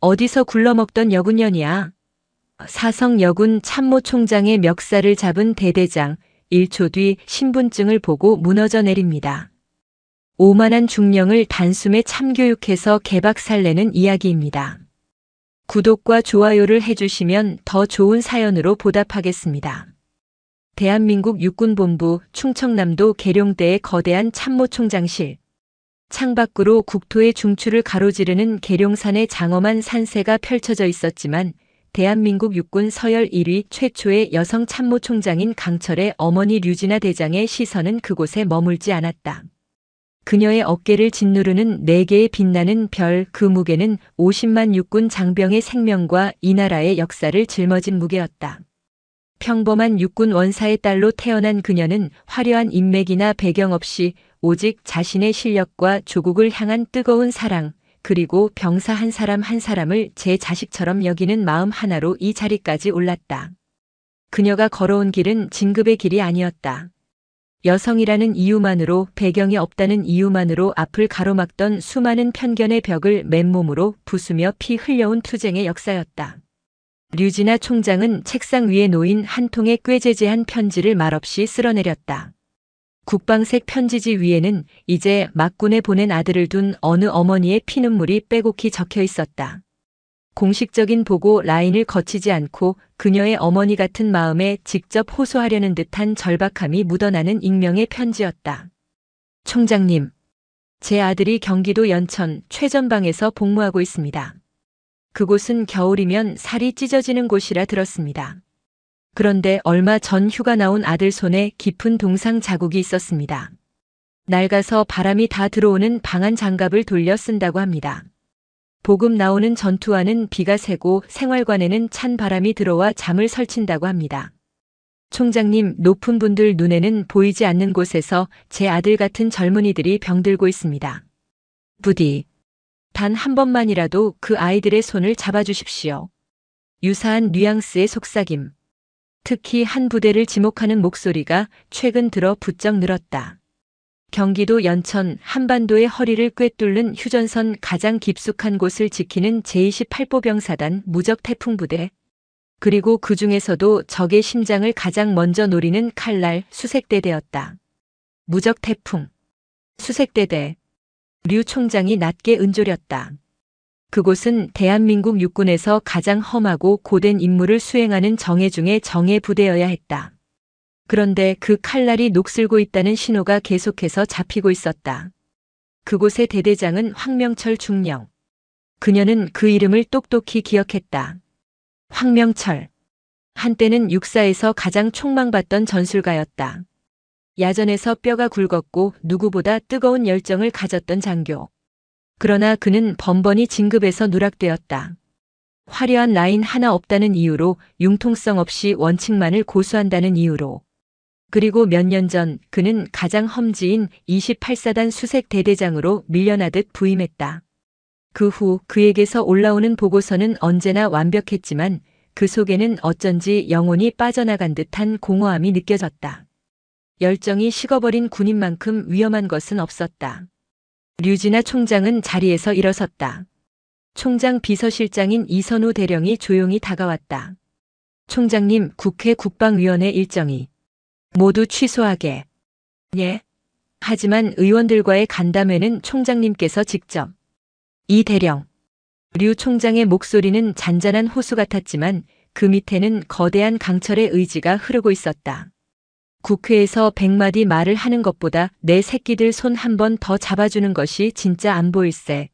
어디서 굴러먹던 여군년이야. 사성 여군 참모총장의 멱살을 잡은 대대장 1초 뒤 신분증을 보고 무너져 내립니다. 오만한 중령을 단숨에 참교육해서 개박살내는 이야기입니다. 구독과 좋아요를 해주시면 더 좋은 사연으로 보답하겠습니다. 대한민국 육군본부 충청남도 계룡대의 거대한 참모총장실. 창밖으로 국토의 중추를 가로지르는 계룡산의 장엄한 산세가 펼쳐져 있었지만 대한민국 육군 서열 1위 최초의 여성 참모총장인 강철의 어머니 류진아 대장의 시선은 그곳에 머물지 않았다. 그녀의 어깨를 짓누르는 4개의 빛나는 별, 그 무게는 50만 육군 장병의 생명과 이 나라의 역사를 짊어진 무게였다. 평범한 육군 원사의 딸로 태어난 그녀는 화려한 인맥이나 배경 없이 오직 자신의 실력과 조국을 향한 뜨거운 사랑, 그리고 병사 한 사람 한 사람을 제 자식처럼 여기는 마음 하나로 이 자리까지 올랐다. 그녀가 걸어온 길은 진급의 길이 아니었다. 여성이라는 이유만으로, 배경이 없다는 이유만으로 앞을 가로막던 수많은 편견의 벽을 맨몸으로 부수며 피 흘려온 투쟁의 역사였다. 류진아 총장은 책상 위에 놓인 한 통의 꾀재재한 편지를 말없이 쓸어내렸다. 국방색 편지지 위에는 이제 막군에 보낸 아들을 둔 어느 어머니의 피눈물이 빼곡히 적혀 있었다. 공식적인 보고 라인을 거치지 않고 그녀의 어머니 같은 마음에 직접 호소하려는 듯한 절박함이 묻어나는 익명의 편지였다. 총장님, 제 아들이 경기도 연천 최전방에서 복무하고 있습니다. 그곳은 겨울이면 살이 찢어지는 곳이라 들었습니다. 그런데 얼마 전 휴가 나온 아들 손에 깊은 동상 자국이 있었습니다. 낡아서 바람이 다 들어오는 방한 장갑을 돌려 쓴다고 합니다. 보급 나오는 전투화는 비가 새고 생활관에는 찬 바람이 들어와 잠을 설친다고 합니다. 총장님, 높은 분들 눈에는 보이지 않는 곳에서 제 아들 같은 젊은이들이 병들고 있습니다. 부디 단 한 번만이라도 그 아이들의 손을 잡아주십시오. 유사한 뉘앙스의 속삭임. 특히 한 부대를 지목하는 목소리가 최근 들어 부쩍 늘었다. 경기도 연천 한반도의 허리를 꿰뚫는 휴전선 가장 깊숙한 곳을 지키는 제28보병사단 무적태풍부대. 그리고 그 중에서도 적의 심장을 가장 먼저 노리는 칼날 수색대대였다. 무적태풍. 수색대대. 류 총장이 낮게 은조렸다. 그곳은 대한민국 육군에서 가장 험하고 고된 임무를 수행하는 정예 중의 정예 부대여야 했다. 그런데 그 칼날이 녹슬고 있다는 신호가 계속해서 잡히고 있었다. 그곳의 대대장은 황명철 중령. 그녀는 그 이름을 똑똑히 기억했다. 황명철. 한때는 육사에서 가장 촉망받던 전술가였다. 야전에서 뼈가 굵었고 누구보다 뜨거운 열정을 가졌던 장교. 그러나 그는 번번이 진급에서 누락되었다. 화려한 라인 하나 없다는 이유로, 융통성 없이 원칙만을 고수한다는 이유로. 그리고 몇 년 전 그는 가장 험지인 28사단 수색대대장으로 밀려나듯 부임했다. 그 후 그에게서 올라오는 보고서는 언제나 완벽했지만 그 속에는 어쩐지 영혼이 빠져나간 듯한 공허함이 느껴졌다. 열정이 식어버린 군인만큼 위험한 것은 없었다. 류진아 총장은 자리에서 일어섰다. 총장 비서실장인 이선우 대령이 조용히 다가왔다. 총장님, 국회 국방위원회 일정이 모두 취소하게. 예. 하지만 의원들과의 간담회는 총장님께서 직접. 이 대령. 류 총장의 목소리는 잔잔한 호수 같았지만 그 밑에는 거대한 강철의 의지가 흐르고 있었다. 국회에서 100마디 말을 하는 것보다 내 새끼들 손 한 번 더 잡아주는 것이 진짜 안 보일세.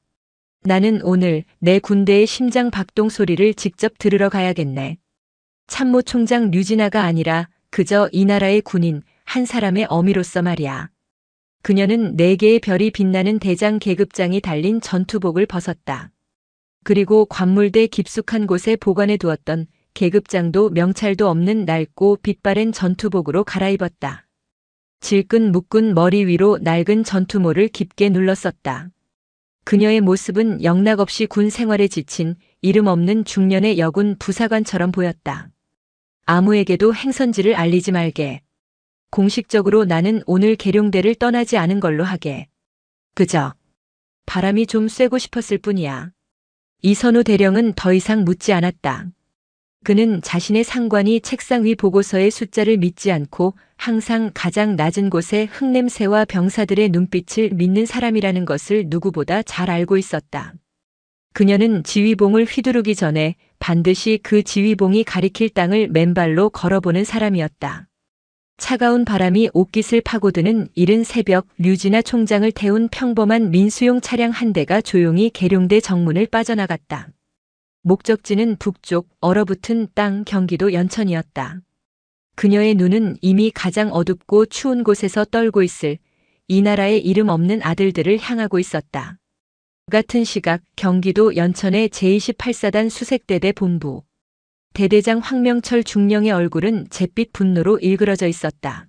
나는 오늘 내 군대의 심장 박동 소리를 직접 들으러 가야겠네. 참모총장 류진아가 아니라 그저 이 나라의 군인 한 사람의 어미로서 말이야. 그녀는 4개의 별이 빛나는 대장 계급장이 달린 전투복을 벗었다. 그리고 관물대 깊숙한 곳에 보관해 두었던 계급장도 명찰도 없는 낡고 빛바랜 전투복으로 갈아입었다. 질끈 묶은 머리 위로 낡은 전투모를 깊게 눌렀었다. 그녀의 모습은 영락없이 군 생활에 지친 이름 없는 중년의 여군 부사관처럼 보였다. 아무에게도 행선지를 알리지 말게. 공식적으로 나는 오늘 계룡대를 떠나지 않은 걸로 하게. 그저 바람이 좀 쐬고 싶었을 뿐이야. 이선우 대령은 더 이상 묻지 않았다. 그는 자신의 상관이 책상 위 보고서의 숫자를 믿지 않고 항상 가장 낮은 곳에 흙냄새와 병사들의 눈빛을 믿는 사람이라는 것을 누구보다 잘 알고 있었다. 그녀는 지휘봉을 휘두르기 전에 반드시 그 지휘봉이 가리킬 땅을 맨발로 걸어보는 사람이었다. 차가운 바람이 옷깃을 파고드는 이른 새벽, 류진아 총장을 태운 평범한 민수용 차량 한 대가 조용히 계룡대 정문을 빠져나갔다. 목적지는 북쪽 얼어붙은 땅 경기도 연천이었다. 그녀의 눈은 이미 가장 어둡고 추운 곳에서 떨고 있을 이 나라의 이름 없는 아들들을 향하고 있었다. 같은 시각 경기도 연천의 제28사단 수색대대 본부. 대대장 황명철 중령의 얼굴은 잿빛 분노로 일그러져 있었다.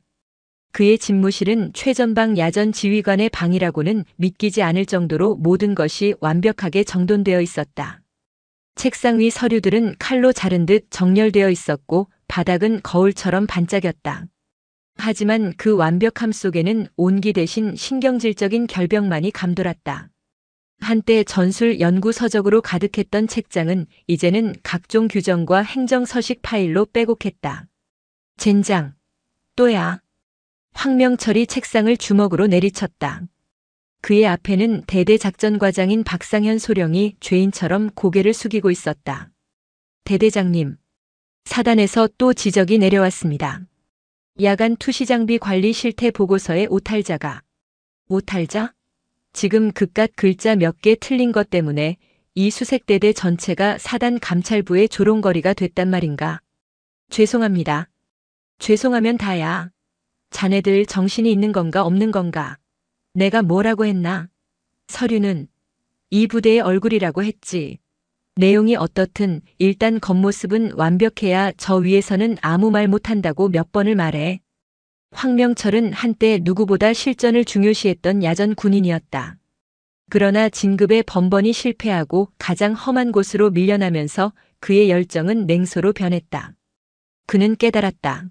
그의 집무실은 최전방 야전 지휘관의 방이라고는 믿기지 않을 정도로 모든 것이 완벽하게 정돈되어 있었다. 책상 위 서류들은 칼로 자른 듯 정렬되어 있었고 바닥은 거울처럼 반짝였다. 하지만 그 완벽함 속에는 온기 대신 신경질적인 결벽만이 감돌았다. 한때 전술 연구 서적으로 가득했던 책장은 이제는 각종 규정과 행정서식 파일로 빼곡했다. 젠장, 또야. 황명철이 책상을 주먹으로 내리쳤다. 그의 앞에는 대대작전과장인 박상현 소령이 죄인처럼 고개를 숙이고 있었다. 대대장님, 사단에서 또 지적이 내려왔습니다. 야간 투시장비 관리 실태 보고서의 오탈자가. 오탈자? 지금 그깟 글자 몇 개 틀린 것 때문에 이 수색대대 전체가 사단 감찰부의 조롱거리가 됐단 말인가. 죄송합니다. 죄송하면 다야. 자네들 정신이 있는 건가 없는 건가. 내가 뭐라고 했나? 서류는 이 부대의 얼굴이라고 했지. 내용이 어떻든 일단 겉모습은 완벽해야 저 위에서는 아무 말 못한다고 몇 번을 말해. 황명철은 한때 누구보다 실전을 중요시했던 야전 군인이었다. 그러나 진급에 번번이 실패하고 가장 험한 곳으로 밀려나면서 그의 열정은 냉소로 변했다. 그는 깨달았다.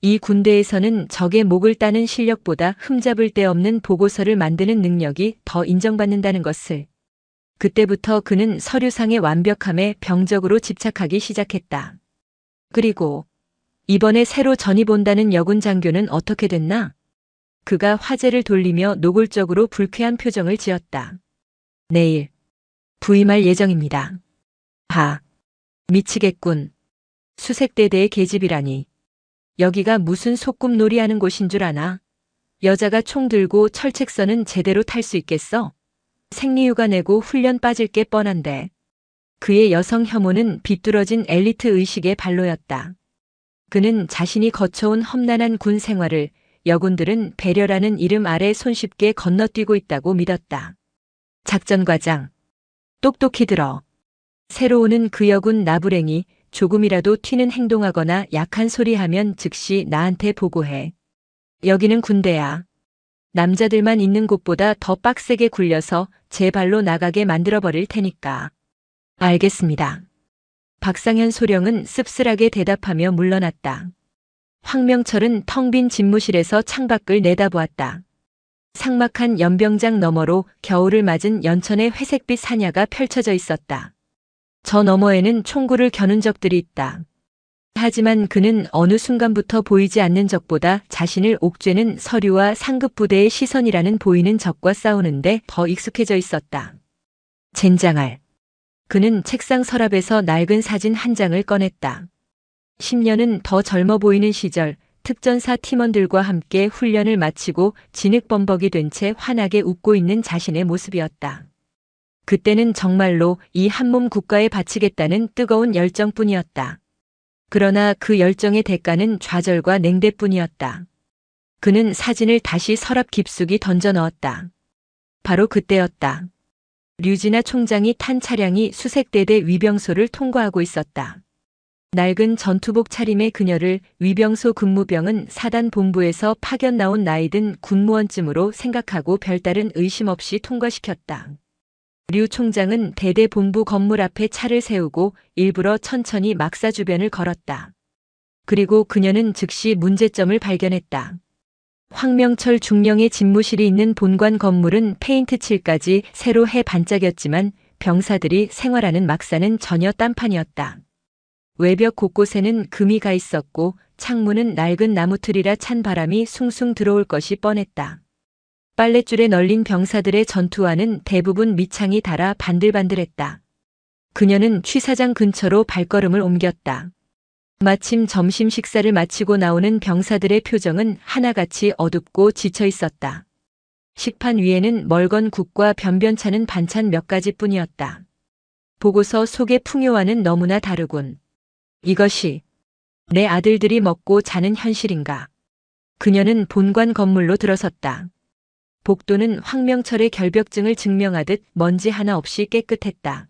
이 군대에서는 적의 목을 따는 실력보다 흠잡을 데 없는 보고서를 만드는 능력이 더 인정받는다는 것을. 그때부터 그는 서류상의 완벽함에 병적으로 집착하기 시작했다. 그리고 이번에 새로 전입 온다는 여군 장교는 어떻게 됐나? 그가 화제를 돌리며 노골적으로 불쾌한 표정을 지었다. 내일 부임할 예정입니다. 하, 미치겠군. 수색대대의 계집이라니. 여기가 무슨 소꿉놀이 하는 곳인 줄 아나? 여자가 총 들고 철책선은 제대로 탈 수 있겠어? 생리휴가 내고 훈련 빠질 게 뻔한데. 그의 여성 혐오는 비뚤어진 엘리트 의식의 발로였다. 그는 자신이 거쳐온 험난한 군 생활을 여군들은 배려라는 이름 아래 손쉽게 건너뛰고 있다고 믿었다. 작전과장, 똑똑히 들어. 새로 오는 그 여군 나부랭이 조금이라도 튀는 행동하거나 약한 소리 하면 즉시 나한테 보고해. 여기는 군대야. 남자들만 있는 곳보다 더 빡세게 굴려서 제 발로 나가게 만들어버릴 테니까. 알겠습니다. 박상현 소령은 씁쓸하게 대답하며 물러났다. 황명철은 텅 빈 집무실에서 창밖을 내다보았다. 삭막한 연병장 너머로 겨울을 맞은 연천의 회색빛 산야가 펼쳐져 있었다. 저 너머에는 총구를 겨눈 적들이 있다. 하지만 그는 어느 순간부터 보이지 않는 적보다 자신을 옥죄는 서류와 상급부대의 시선이라는 보이는 적과 싸우는데 더 익숙해져 있었다. 젠장할. 그는 책상 서랍에서 낡은 사진 한 장을 꺼냈다. 10년은 더 젊어 보이는 시절 특전사 팀원들과 함께 훈련을 마치고 진흙범벅이 된 채 환하게 웃고 있는 자신의 모습이었다. 그때는 정말로 이 한몸 국가에 바치겠다는 뜨거운 열정뿐이었다. 그러나 그 열정의 대가는 좌절과 냉대뿐이었다. 그는 사진을 다시 서랍 깊숙이 던져 넣었다. 바로 그때였다. 류진아 총장이 탄 차량이 수색대대 위병소를 통과하고 있었다. 낡은 전투복 차림의 그녀를 위병소 근무병은 사단 본부에서 파견 나온 나이든 군무원쯤으로 생각하고 별다른 의심 없이 통과시켰다. 류 총장은 대대 본부 건물 앞에 차를 세우고 일부러 천천히 막사 주변을 걸었다. 그리고 그녀는 즉시 문제점을 발견했다. 황명철 중령의 집무실이 있는 본관 건물은 페인트 칠까지 새로 해 반짝였지만 병사들이 생활하는 막사는 전혀 딴판이었다. 외벽 곳곳에는 금이 가 있었고 창문은 낡은 나무틀이라 찬 바람이 숭숭 들어올 것이 뻔했다. 빨랫줄에 널린 병사들의 전투화는 대부분 밑창이 닳아 반들반들했다. 그녀는 취사장 근처로 발걸음을 옮겼다. 마침 점심 식사를 마치고 나오는 병사들의 표정은 하나같이 어둡고 지쳐 있었다. 식판 위에는 멀건 국과 변변찮은 반찬 몇 가지뿐이었다. 보고서 속의 풍요와는 너무나 다르군. 이것이 내 아들들이 먹고 자는 현실인가. 그녀는 본관 건물로 들어섰다. 복도는 황명철의 결벽증을 증명하듯 먼지 하나 없이 깨끗했다.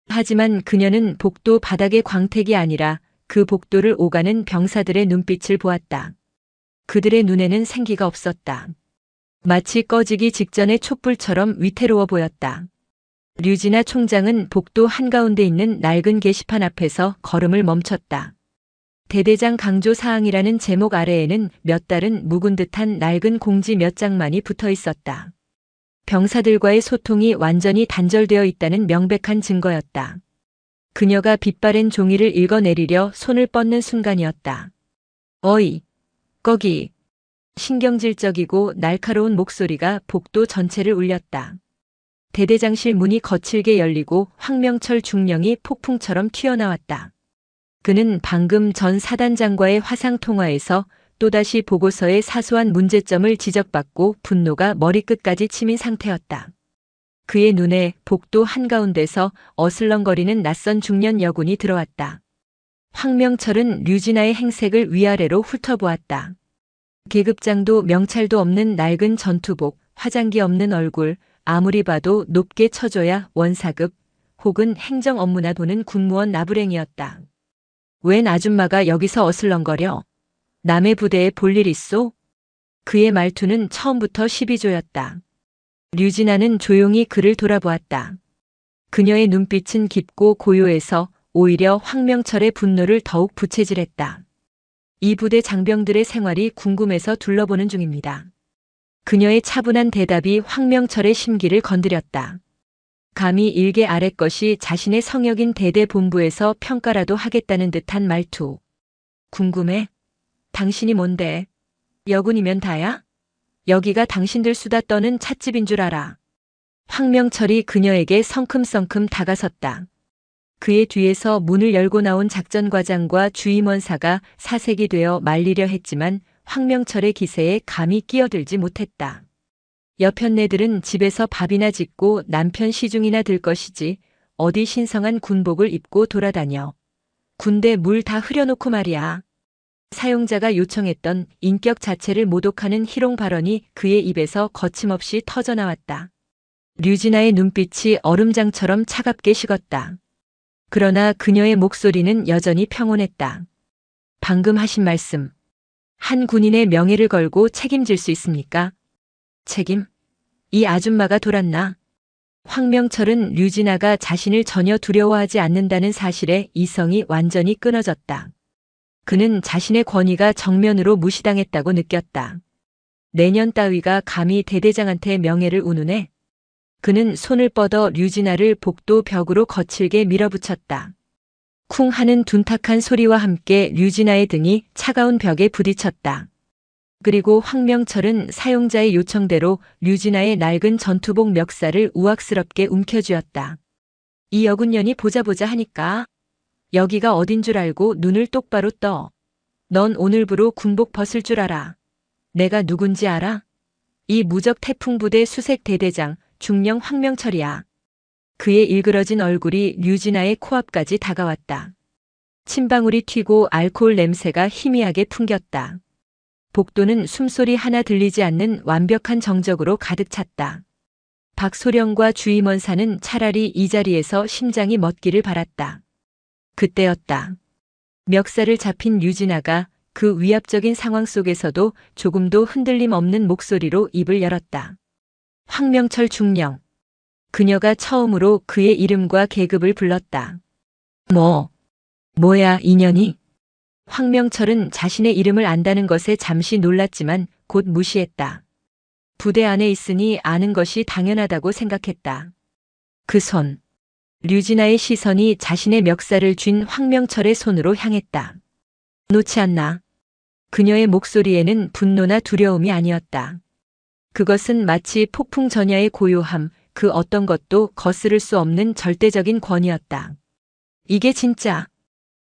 하지만 그녀는 복도 바닥의 광택이 아니라 그 복도를 오가는 병사들의 눈빛을 보았다. 그들의 눈에는 생기가 없었다. 마치 꺼지기 직전의 촛불처럼 위태로워 보였다. 류진아 총장은 복도 한가운데 있는 낡은 게시판 앞에서 걸음을 멈췄다. 대대장 강조 사항이라는 제목 아래에는 몇 달은 묵은 듯한 낡은 공지 몇 장만이 붙어 있었다. 병사들과의 소통이 완전히 단절되어 있다는 명백한 증거였다. 그녀가 빛바랜 종이를 읽어내리려 손을 뻗는 순간이었다. 어이, 거기. 신경질적이고 날카로운 목소리가 복도 전체를 울렸다. 대대장실 문이 거칠게 열리고 황명철 중령이 폭풍처럼 튀어나왔다. 그는 방금 전 사단장과의 화상통화에서 또다시 보고서의 사소한 문제점을 지적받고 분노가 머리끝까지 치민 상태였다. 그의 눈에 복도 한가운데서 어슬렁거리는 낯선 중년 여군이 들어왔다. 황명철은 류진아의 행색을 위아래로 훑어보았다. 계급장도 명찰도 없는 낡은 전투복, 화장기 없는 얼굴, 아무리 봐도 높게 쳐줘야 원사급 혹은 행정 업무나 보는 군무원 나부랭이었다. 웬 아줌마가 여기서 어슬렁거려? 남의 부대에 볼 일 있소? 그의 말투는 처음부터 시비조였다. 류진아는 조용히 그를 돌아보았다. 그녀의 눈빛은 깊고 고요해서 오히려 황명철의 분노를 더욱 부채질했다. 이 부대 장병들의 생활이 궁금해서 둘러보는 중입니다. 그녀의 차분한 대답이 황명철의 심기를 건드렸다. 감히 일개 아래 것이 자신의 성역인 대대 본부에서 평가라도 하겠다는 듯한 말투. 궁금해? 당신이 뭔데? 여군이면 다야? 여기가 당신들 수다 떠는 찻집인 줄 알아. 황명철이 그녀에게 성큼성큼 다가섰다. 그의 뒤에서 문을 열고 나온 작전과장과 주임원사가 사색이 되어 말리려 했지만 황명철의 기세에 감히 끼어들지 못했다. 여편네들은 집에서 밥이나 짓고 남편 시중이나 들 것이지 어디 신성한 군복을 입고 돌아다녀. 군대 물 다 흐려놓고 말이야. 사용자가 요청했던 인격 자체를 모독하는 희롱 발언이 그의 입에서 거침없이 터져나왔다. 류진아의 눈빛이 얼음장처럼 차갑게 식었다. 그러나 그녀의 목소리는 여전히 평온했다. 방금 하신 말씀, 한 군인의 명예를 걸고 책임질 수 있습니까? 책임? 이 아줌마가 돌았나? 황명철은 류진아가 자신을 전혀 두려워하지 않는다는 사실에 이성이 완전히 끊어졌다. 그는 자신의 권위가 정면으로 무시당했다고 느꼈다. 내년 따위가 감히 대대장한테 명예를 운우네. 그는 손을 뻗어 류진아를 복도 벽으로 거칠게 밀어붙였다. 쿵 하는 둔탁한 소리와 함께 류진아의 등이 차가운 벽에 부딪혔다. 그리고 황명철은 사용자의 요청대로 류진아의 낡은 전투복 멱살을 우악스럽게 움켜쥐었다. 이 여군년이 보자 하니까 여기가 어딘 줄 알고 눈을 똑바로 떠. 넌 오늘부로 군복 벗을 줄 알아. 내가 누군지 알아? 이 무적 태풍부대 수색 대대장 중령 황명철이야. 그의 일그러진 얼굴이 류진아의 코앞까지 다가왔다. 침방울이 튀고 알코올 냄새가 희미하게 풍겼다. 복도는 숨소리 하나 들리지 않는 완벽한 정적으로 가득 찼다. 박소령과 주임원사는 차라리 이 자리에서 심장이 멎기를 바랐다. 그때였다. 멱살을 잡힌 류진아가 그 위압적인 상황 속에서도 조금도 흔들림 없는 목소리로 입을 열었다. 황명철 중령. 그녀가 처음으로 그의 이름과 계급을 불렀다. 뭐야 인연이? 황명철은 자신의 이름을 안다는 것에 잠시 놀랐지만 곧 무시했다. 부대 안에 있으니 아는 것이 당연하다고 생각했다. 그 손. 류진아의 시선이 자신의 멱살을 쥔 황명철의 손으로 향했다. 놓지 않나. 그녀의 목소리에는 분노나 두려움이 아니었다. 그것은 마치 폭풍 전야의 고요함, 그 어떤 것도 거스를 수 없는 절대적인 권위였다. 이게 진짜.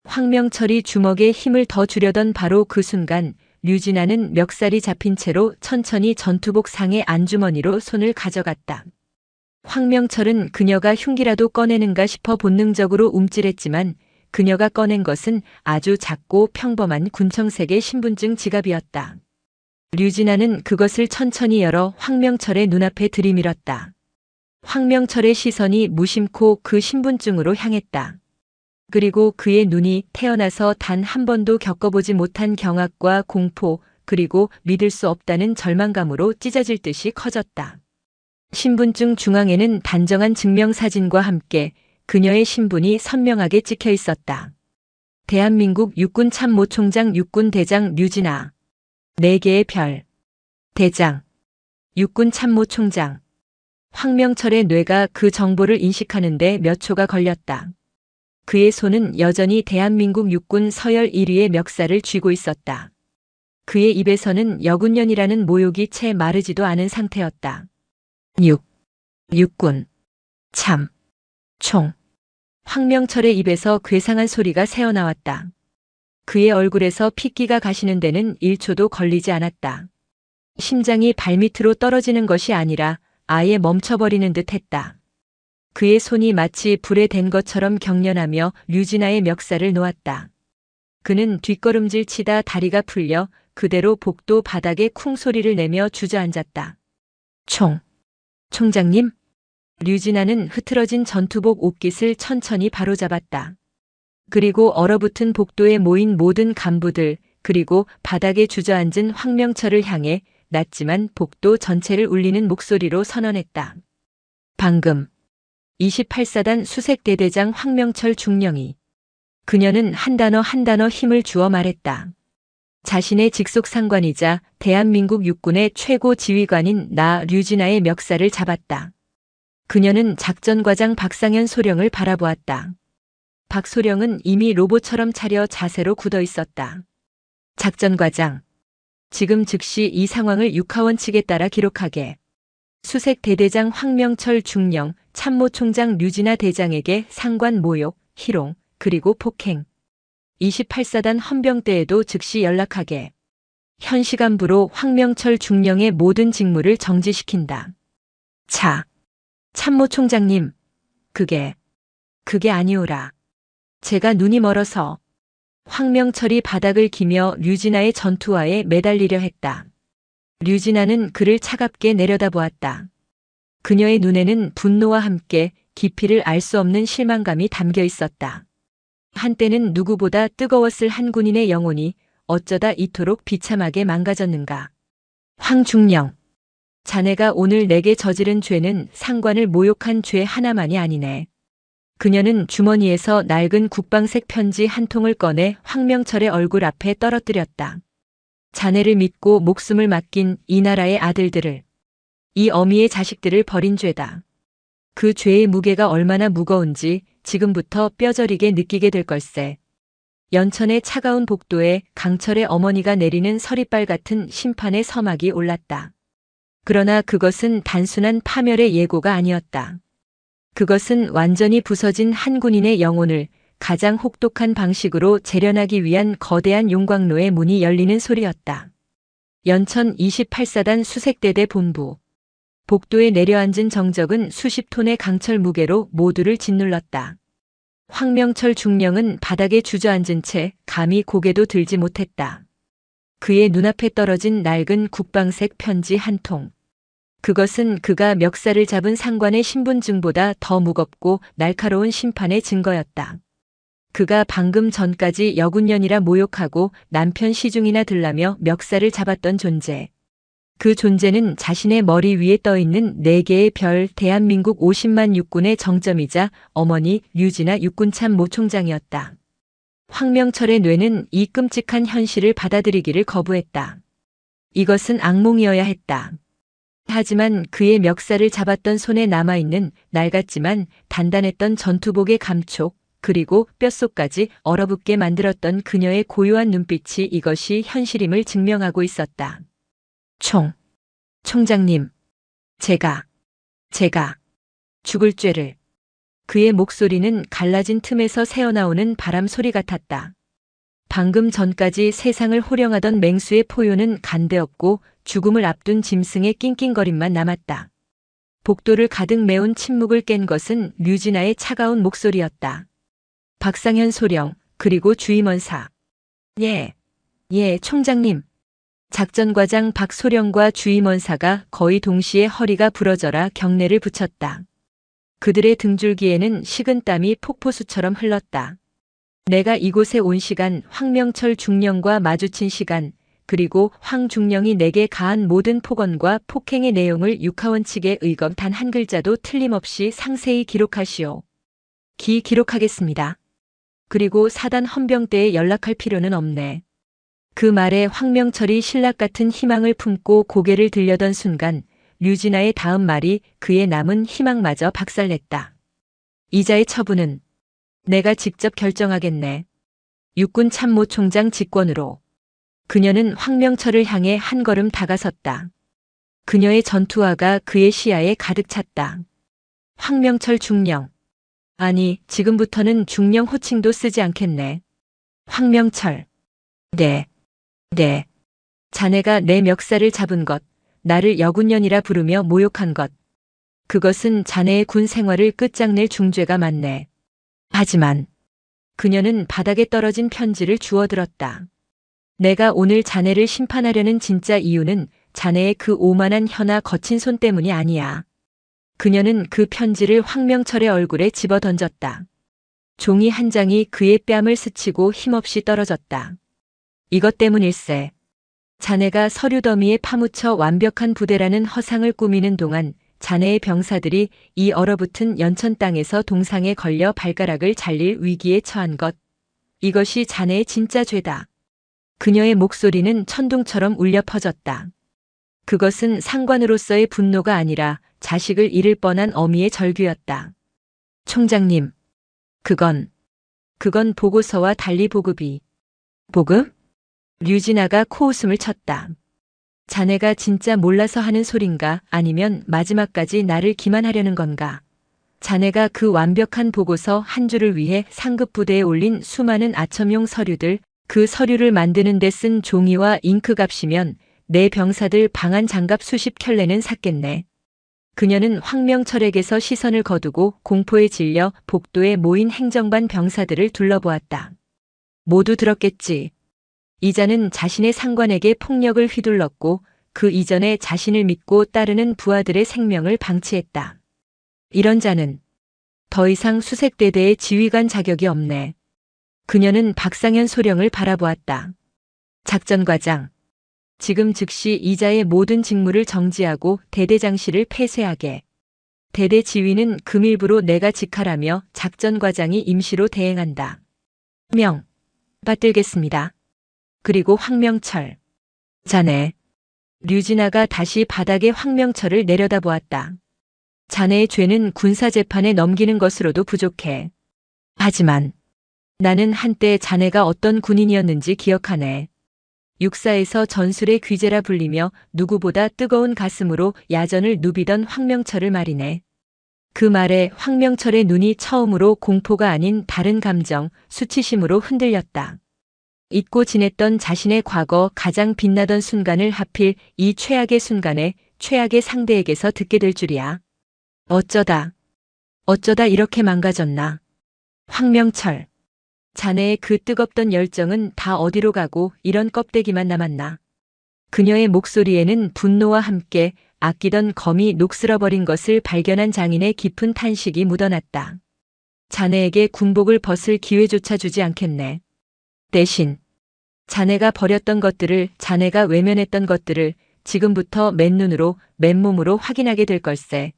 황명철이 주먹에 힘을 더 주려던 바로 그 순간 류진아는 멱살이 잡힌 채로 천천히 전투복 상의 안주머니로 손을 가져갔다. 황명철은 그녀가 흉기라도 꺼내는가 싶어 본능적으로 움찔했지만 그녀가 꺼낸 것은 아주 작고 평범한 군청색의 신분증 지갑이었다. 류진아는 그것을 천천히 열어 황명철의 눈앞에 들이밀었다. 황명철의 시선이 무심코 그 신분증으로 향했다. 그리고 그의 눈이 태어나서 단 한 번도 겪어보지 못한 경악과 공포, 그리고 믿을 수 없다는 절망감으로 찢어질 듯이 커졌다. 신분증 중앙에는 단정한 증명사진과 함께 그녀의 신분이 선명하게 찍혀 있었다. 대한민국 육군참모총장 육군대장 류진아. 4개의 별. 대장. 육군참모총장. 황명철의 뇌가 그 정보를 인식하는데 몇 초가 걸렸다. 그의 손은 여전히 대한민국 육군 서열 1위의 멱살을 쥐고 있었다. 그의 입에서는 여군년이라는 모욕이 채 마르지도 않은 상태였다. 육군, 참, 총. 황명철의 입에서 괴상한 소리가 새어나왔다. 그의 얼굴에서 핏기가 가시는 데는 1초도 걸리지 않았다. 심장이 발밑으로 떨어지는 것이 아니라 아예 멈춰버리는 듯 했다. 그의 손이 마치 불에 댄 것처럼 경련하며 류진아의 멱살을 놓았다. 그는 뒷걸음질 치다 다리가 풀려 그대로 복도 바닥에 쿵 소리를 내며 주저앉았다. 총장님? 류진아는 흐트러진 전투복 옷깃을 천천히 바로잡았다. 그리고 얼어붙은 복도에 모인 모든 간부들, 그리고 바닥에 주저앉은 황명철을 향해 낮지만 복도 전체를 울리는 목소리로 선언했다. 방금 28사단 수색대대장 황명철 중령이. 그녀는 한 단어 한 단어 힘을 주어 말했다. 자신의 직속 상관이자 대한민국 육군의 최고 지휘관인 나 류진아의 멱살을 잡았다. 그녀는 작전과장 박상현 소령을 바라보았다. 박 소령은 이미 로봇처럼 차려 자세로 굳어 있었다. 작전과장. 지금 즉시 이 상황을 육하원 측에 따라 기록하게. 수색대대장 황명철 중령, 참모총장 류진아 대장에게 상관 모욕, 희롱, 그리고 폭행. 28사단 헌병대에도 즉시 연락하게. 현 시간부로 황명철 중령의 모든 직무를 정지시킨다. 참모총장님, 그게 아니오라. 제가 눈이 멀어서. 황명철이 바닥을 기며 류진아의 전투화에 매달리려 했다. 류진아는 그를 차갑게 내려다보았다. 그녀의 눈에는 분노와 함께 깊이를 알 수 없는 실망감이 담겨 있었다. 한때는 누구보다 뜨거웠을 한 군인의 영혼이 어쩌다 이토록 비참하게 망가졌는가. 황중령. 자네가 오늘 내게 저지른 죄는 상관을 모욕한 죄 하나만이 아니네. 그녀는 주머니에서 낡은 국방색 편지 한 통을 꺼내 황명철의 얼굴 앞에 떨어뜨렸다. 자네를 믿고 목숨을 맡긴 이 나라의 아들들을, 이 어미의 자식들을 버린 죄다. 그 죄의 무게가 얼마나 무거운지 지금부터 뼈저리게 느끼게 될 걸세. 연천의 차가운 복도에 강철의 어머니가 내리는 서리빨 같은 심판의 서막이 올랐다. 그러나 그것은 단순한 파멸의 예고가 아니었다. 그것은 완전히 부서진 한 군인의 영혼을 가장 혹독한 방식으로 재련하기 위한 거대한 용광로의 문이 열리는 소리였다. 연천 28사단 수색대대 본부. 복도에 내려앉은 정적은 수십 톤의 강철 무게로 모두를 짓눌렀다. 황명철 중령은 바닥에 주저앉은 채 감히 고개도 들지 못했다. 그의 눈앞에 떨어진 낡은 국방색 편지 한 통. 그것은 그가 멱살을 잡은 상관의 신분증보다 더 무겁고 날카로운 심판의 증거였다. 그가 방금 전까지 여군년이라 모욕하고 남편 시중이나 들라며 멱살을 잡았던 존재. 그 존재는 자신의 머리 위에 떠있는 4개의 별 대한민국 50만 육군의 정점이자 어머니 류진아 육군참모총장이었다. 황명철의 뇌는 이 끔찍한 현실을 받아들이기를 거부했다. 이것은 악몽이어야 했다. 하지만 그의 멱살을 잡았던 손에 남아있는 낡았지만 단단했던 전투복의 감촉, 그리고 뼛속까지 얼어붙게 만들었던 그녀의 고요한 눈빛이 이것이 현실임을 증명하고 있었다. 총장님, 제가 죽을 죄를. 그의 목소리는 갈라진 틈에서 새어나오는 바람 소리 같았다. 방금 전까지 세상을 호령하던 맹수의 포효는 간대없고 죽음을 앞둔 짐승의 낑낑거림만 남았다. 복도를 가득 메운 침묵을 깬 것은 류진아의 차가운 목소리였다. 박상현 소령, 그리고 주임원사. 예, 총장님. 작전과장 박소령과 주임원사가 거의 동시에 허리가 부러져라 경례를 붙였다. 그들의 등줄기에는 식은땀이 폭포수처럼 흘렀다. 내가 이곳에 온 시간, 황명철 중령과 마주친 시간, 그리고 황 중령이 내게 가한 모든 폭언과 폭행의 내용을 육하원 측의 의검 단 한 글자도 틀림없이 상세히 기록하시오. 기록하겠습니다. 그리고 사단 헌병대에 연락할 필요는 없네. 그 말에 황명철이 신락 같은 희망을 품고 고개를 들려던 순간 류진아의 다음 말이 그의 남은 희망마저 박살냈다. 이자의 처분은 내가 직접 결정하겠네. 육군 참모총장 직권으로. 그녀는 황명철을 향해 한 걸음 다가섰다. 그녀의 전투화가 그의 시야에 가득 찼다. 황명철 중령. 아니, 지금부터는 중령 호칭도 쓰지 않겠네. 황명철. 네. 자네가 내 멱살을 잡은 것, 나를 여군년이라 부르며 모욕한 것. 그것은 자네의 군 생활을 끝장낼 중죄가 맞네. 하지만 그녀는 바닥에 떨어진 편지를 주워들었다. 내가 오늘 자네를 심판하려는 진짜 이유는 자네의 그 오만한 혀나 거친 손 때문이 아니야. 그녀는 그 편지를 황명철의 얼굴에 집어던졌다. 종이 한 장이 그의 뺨을 스치고 힘없이 떨어졌다. 이것 때문일세. 자네가 서류 더미에 파묻혀 완벽한 부대라는 허상을 꾸미는 동안 자네의 병사들이 이 얼어붙은 연천 땅에서 동상에 걸려 발가락을 잘릴 위기에 처한 것. 이것이 자네의 진짜 죄다. 그녀의 목소리는 천둥처럼 울려 퍼졌다. 그것은 상관으로서의 분노가 아니라 자식을 잃을 뻔한 어미의 절규였다. 총장님, 그건 보고서와 달리 보급이. 보급? 류진아가 코웃음을 쳤다. 자네가 진짜 몰라서 하는 소린가 아니면 마지막까지 나를 기만하려는 건가? 자네가 그 완벽한 보고서 한 줄을 위해 상급 부대에 올린 수많은 아첨용 서류들, 그 서류를 만드는 데 쓴 종이와 잉크 값이면 내 병사들 방한 장갑 수십 켤레는 샀겠네. 그녀는 황명철에게서 시선을 거두고 공포에 질려 복도에 모인 행정반 병사들을 둘러보았다. 모두 들었겠지. 이자는 자신의 상관에게 폭력을 휘둘렀고 그 이전에 자신을 믿고 따르는 부하들의 생명을 방치했다. 이런 자는 더 이상 수색대대의 지휘관 자격이 없네. 그녀는 박상현 소령을 바라보았다. 작전과장. 지금 즉시 이자의 모든 직무를 정지하고 대대장실을 폐쇄하게. 대대 지휘는 금일부로 내가 직할하며 작전과장이 임시로 대행한다. 명. 받들겠습니다. 그리고 황명철. 자네. 류진아가 다시 바닥에 황명철을 내려다보았다. 자네의 죄는 군사재판에 넘기는 것으로도 부족해. 하지만 나는 한때 자네가 어떤 군인이었는지 기억하네. 육사에서 전술의 귀재라 불리며 누구보다 뜨거운 가슴으로 야전을 누비던 황명철을 말이네. 그 말에 황명철의 눈이 처음으로 공포가 아닌 다른 감정, 수치심으로 흔들렸다. 잊고 지냈던 자신의 과거 가장 빛나던 순간을 하필 이 최악의 순간에 최악의 상대에게서 듣게 될 줄이야. 어쩌다 이렇게 망가졌나. 황명철. 자네의 그 뜨겁던 열정은 다 어디로 가고 이런 껍데기만 남았나. 그녀의 목소리에는 분노와 함께 아끼던 검이 녹슬어버린 것을 발견한 장인의 깊은 탄식이 묻어났다. 자네에게 군복을 벗을 기회조차 주지 않겠네. 대신 자네가 버렸던 것들을, 자네가 외면했던 것들을 지금부터 맨눈으로 맨몸으로 확인하게 될 걸세.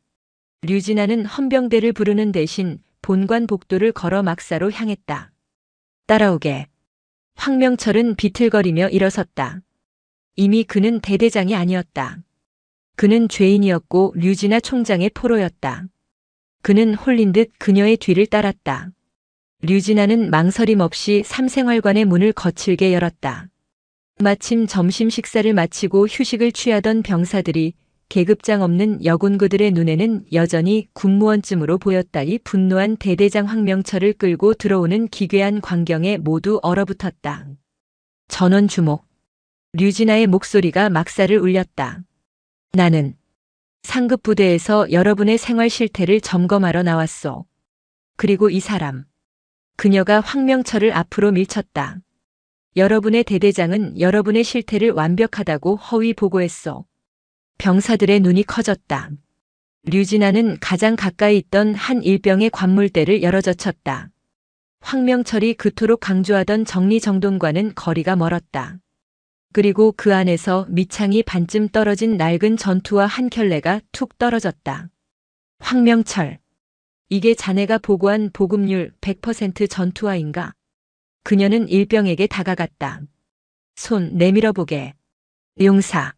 류진아는 헌병대를 부르는 대신 본관 복도를 걸어 막사로 향했다. 따라오게. 황명철은 비틀거리며 일어섰다. 이미 그는 대대장이 아니었다. 그는 죄인이었고 류진아 총장의 포로였다. 그는 홀린 듯 그녀의 뒤를 따랐다. 류진아는 망설임 없이 삼생활관의 문을 거칠게 열었다. 마침 점심 식사를 마치고 휴식을 취하던 병사들이 계급장 없는 여군그들의 눈에는 여전히 군무원쯤으로 보였다. 이 분노한 대대장 황명철을 끌고 들어오는 기괴한 광경에 모두 얼어붙었다. 전원 주목. 류진아의 목소리가 막사를 울렸다. 나는 상급 부대에서 여러분의 생활 실태를 점검하러 나왔소. 그리고 이 사람. 그녀가 황명철을 앞으로 밀쳤다. 여러분의 대대장은 여러분의 실태를 완벽하다고 허위 보고했소. 병사들의 눈이 커졌다. 류진아는 가장 가까이 있던 한 일병의 관물대를 열어젖혔다. 황명철이 그토록 강조하던 정리정돈과는 거리가 멀었다. 그리고 그 안에서 밑창이 반쯤 떨어진 낡은 전투화 한 켤레가 툭 떨어졌다. 황명철, 이게 자네가 보고한 보급률 100% 전투화인가? 그녀는 일병에게 다가갔다. 손 내밀어 보게. 용사.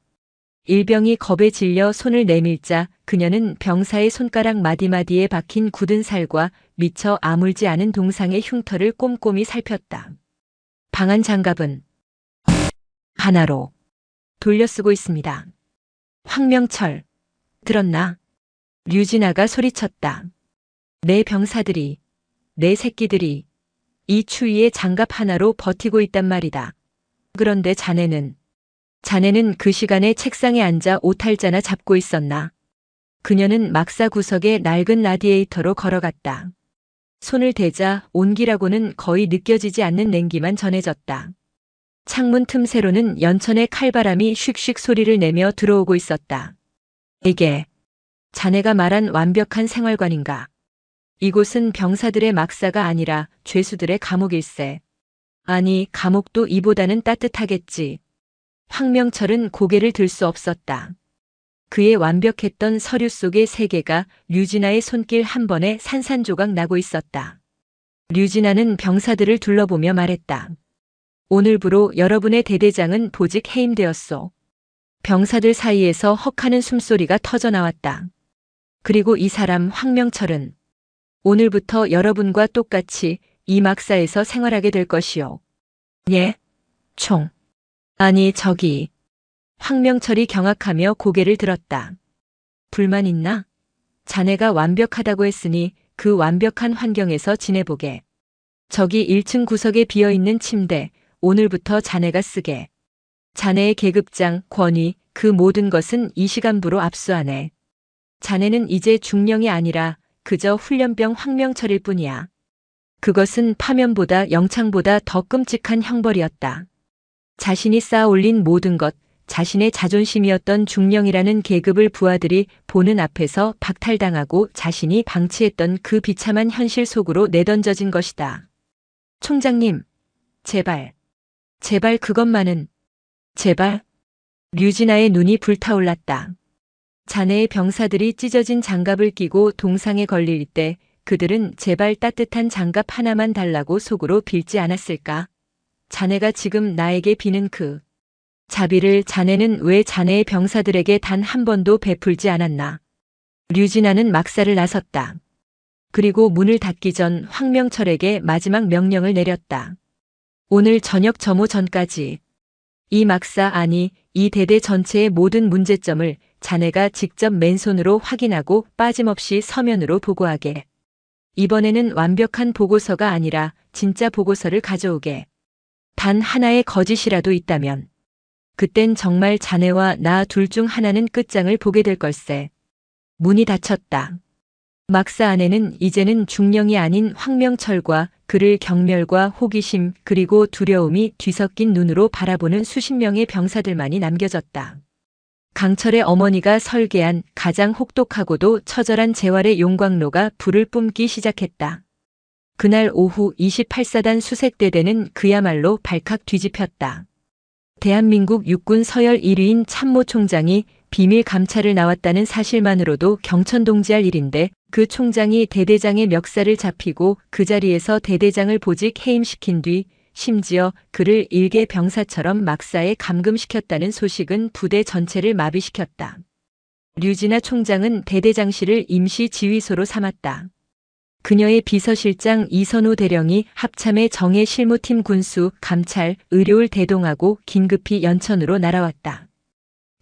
일병이 겁에 질려 손을 내밀자 그녀는 병사의 손가락 마디마디에 박힌 굳은 살과 미처 아물지 않은 동상의 흉터를 꼼꼼히 살폈다. 방한 장갑은 하나로 돌려 쓰고 있습니다. 황명철, 들었나? 류진아가 소리쳤다. 내 병사들이, 내 새끼들이 이 추위에 장갑 하나로 버티고 있단 말이다. 그런데 자네는 그 시간에 책상에 앉아 오탈자나 잡고 있었나? 그녀는 막사 구석에 낡은 라디에이터로 걸어갔다. 손을 대자 온기라고는 거의 느껴지지 않는 냉기만 전해졌다. 창문 틈새로는 연천의 칼바람이 슉슉 소리를 내며 들어오고 있었다. 이게 자네가 말한 완벽한 생활관인가? 이곳은 병사들의 막사가 아니라 죄수들의 감옥일세. 아니, 감옥도 이보다는 따뜻하겠지. 황명철은 고개를 들 수 없었다. 그의 완벽했던 서류 속의 세계가 류진아의 손길 한 번에 산산조각 나고 있었다. 류진아는 병사들을 둘러보며 말했다. 오늘부로 여러분의 대대장은 보직 해임되었소. 병사들 사이에서 헉하는 숨소리가 터져나왔다. 그리고 이 사람 황명철은 오늘부터 여러분과 똑같이 이 막사에서 생활하게 될 것이요. 예? 총. 아니 저기. 황명철이 경악하며 고개를 들었다. 불만 있나? 자네가 완벽하다고 했으니 그 완벽한 환경에서 지내보게. 저기 1층 구석에 비어있는 침대, 오늘부터 자네가 쓰게. 자네의 계급장, 권위, 그 모든 것은 이 시간부로 압수하네. 자네는 이제 중령이 아니라 그저 훈련병 황명철일 뿐이야. 그것은 파면보다 영창보다 더 끔찍한 형벌이었다. 자신이 쌓아 올린 모든 것, 자신의 자존심이었던 중령이라는 계급을 부하들이 보는 앞에서 박탈당하고 자신이 방치했던 그 비참한 현실 속으로 내던져진 것이다. 총장님, 제발 그것만은, 제발. 류진아의 눈이 불타올랐다. 자네의 병사들이 찢어진 장갑을 끼고 동상에 걸릴 때 그들은 제발 따뜻한 장갑 하나만 달라고 속으로 빌지 않았을까? 자네가 지금 나에게 비는 그 자비를 자네는 왜 자네의 병사들에게 단 한 번도 베풀지 않았나? 류진아는 막사를 나섰다. 그리고 문을 닫기 전 황명철에게 마지막 명령을 내렸다. 오늘 저녁 점호 전까지 이 막사 아니 이 대대 전체의 모든 문제점을 자네가 직접 맨손으로 확인하고 빠짐없이 서면으로 보고하게. 이번에는 완벽한 보고서가 아니라 진짜 보고서를 가져오게. 단 하나의 거짓이라도 있다면 그땐 정말 자네와 나 둘 중 하나는 끝장을 보게 될 걸세. 문이 닫혔다. 막사 안에는 이제는 중령이 아닌 황명철과 그를 경멸과 호기심 그리고 두려움이 뒤섞인 눈으로 바라보는 수십 명의 병사들만이 남겨졌다. 강철의 어머니가 설계한 가장 혹독하고도 처절한 재활의 용광로가 불을 뿜기 시작했다. 그날 오후 28사단 수색대대는 그야말로 발칵 뒤집혔다. 대한민국 육군 서열 1위인 참모총장이 비밀 감찰을 나왔다는 사실만으로도 경천동지할 일인데 그 총장이 대대장의 멱살을 잡히고 그 자리에서 대대장을 보직 해임시킨 뒤 심지어 그를 일개 병사처럼 막사에 감금시켰다는 소식은 부대 전체를 마비시켰다. 류진아 총장은 대대장실을 임시 지휘소로 삼았다. 그녀의 비서실장 이선우 대령이 합참의 정예 실무팀 군수, 감찰, 의료를 대동하고 긴급히 연천으로 날아왔다.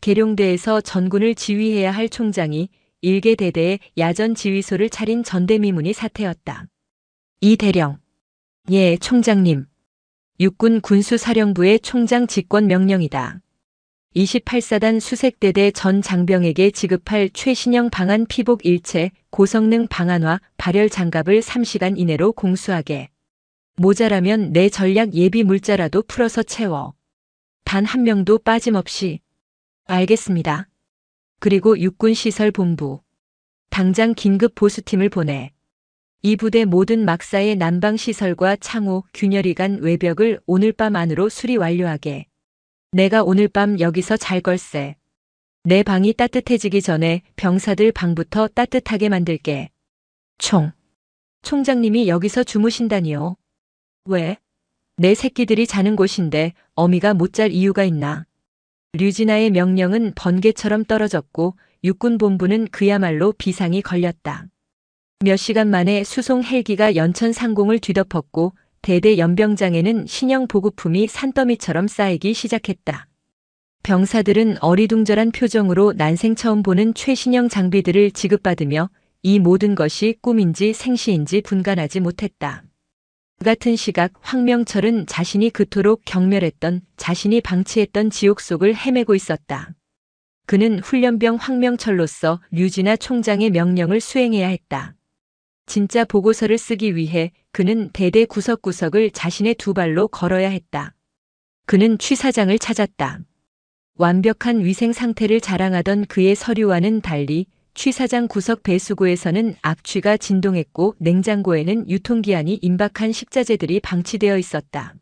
계룡대에서 전군을 지휘해야 할 총장이 일개 대대에 야전 지휘소를 차린 전대미문이 사태였다. 이 대령. 예, 총장님. 육군 군수사령부의 총장 직권 명령이다. 28사단 수색대대 전 장병에게 지급할 최신형 방한 피복 일체, 고성능 방한화, 발열 장갑을 3시간 이내로 공수하게. 모자라면 내 전략 예비 물자라도 풀어서 채워. 단 한 명도 빠짐없이. 알겠습니다. 그리고 육군시설본부. 당장 긴급 보수팀을 보내. 이 부대 모든 막사의 난방시설과 창호, 균열이 간 외벽을 오늘 밤 안으로 수리 완료하게. 내가 오늘 밤 여기서 잘 걸세. 내 방이 따뜻해지기 전에 병사들 방부터 따뜻하게 만들게. 총장님이 여기서 주무신다니요. 왜? 내 새끼들이 자는 곳인데 어미가 못 잘 이유가 있나. 류진아의 명령은 번개처럼 떨어졌고 육군본부는 그야말로 비상이 걸렸다. 몇 시간 만에 수송 헬기가 연천 상공을 뒤덮었고 대대 연병장에는 신형 보급품이 산더미처럼 쌓이기 시작했다. 병사들은 어리둥절한 표정으로 난생 처음 보는 최신형 장비들을 지급받으며 이 모든 것이 꿈인지 생시인지 분간하지 못했다. 그 같은 시각 황명철은 자신이 그토록 경멸했던, 자신이 방치했던 지옥 속을 헤매고 있었다. 그는 훈련병 황명철로서 류진아 총장의 명령을 수행해야 했다. 진짜 보고서를 쓰기 위해 그는 대대 구석구석을 자신의 두 발로 걸어야 했다. 그는 취사장을 찾았다. 완벽한 위생 상태를 자랑하던 그의 서류와는 달리 취사장 구석 배수구에서는 악취가 진동했고 냉장고에는 유통기한이 임박한 식자재들이 방치되어 있었다.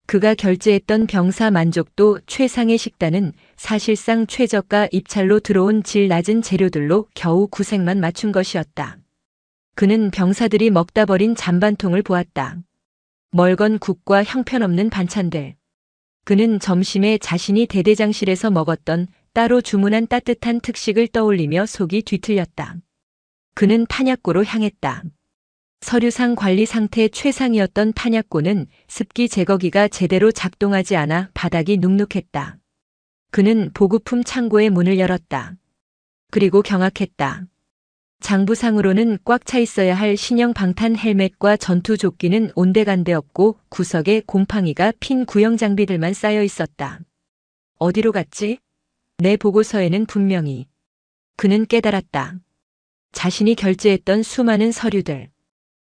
그가 결제했던 병사 만족도 최상의 식단은 사실상 최저가 입찰로 들어온 질 낮은 재료들로 겨우 구색만 맞춘 것이었다. 그는 병사들이 먹다 버린 잔반통을 보았다. 멀건 국과 형편없는 반찬들. 그는 점심에 자신이 대대장실에서 먹었던 따로 주문한 따뜻한 특식을 떠올리며 속이 뒤틀렸다. 그는 탄약고로 향했다. 서류상 관리 상태 최상이었던 탄약고는 습기 제거기가 제대로 작동하지 않아 바닥이 눅눅했다. 그는 보급품 창고의 문을 열었다. 그리고 경악했다. 장부상으로는 꽉 차 있어야 할 신형 방탄 헬멧과 전투 조끼는 온데간데 없고 구석에 곰팡이가 핀 구형 장비들만 쌓여 있었다. 어디로 갔지? 내 보고서에는 분명히. 그는 깨달았다. 자신이 결제했던 수많은 서류들.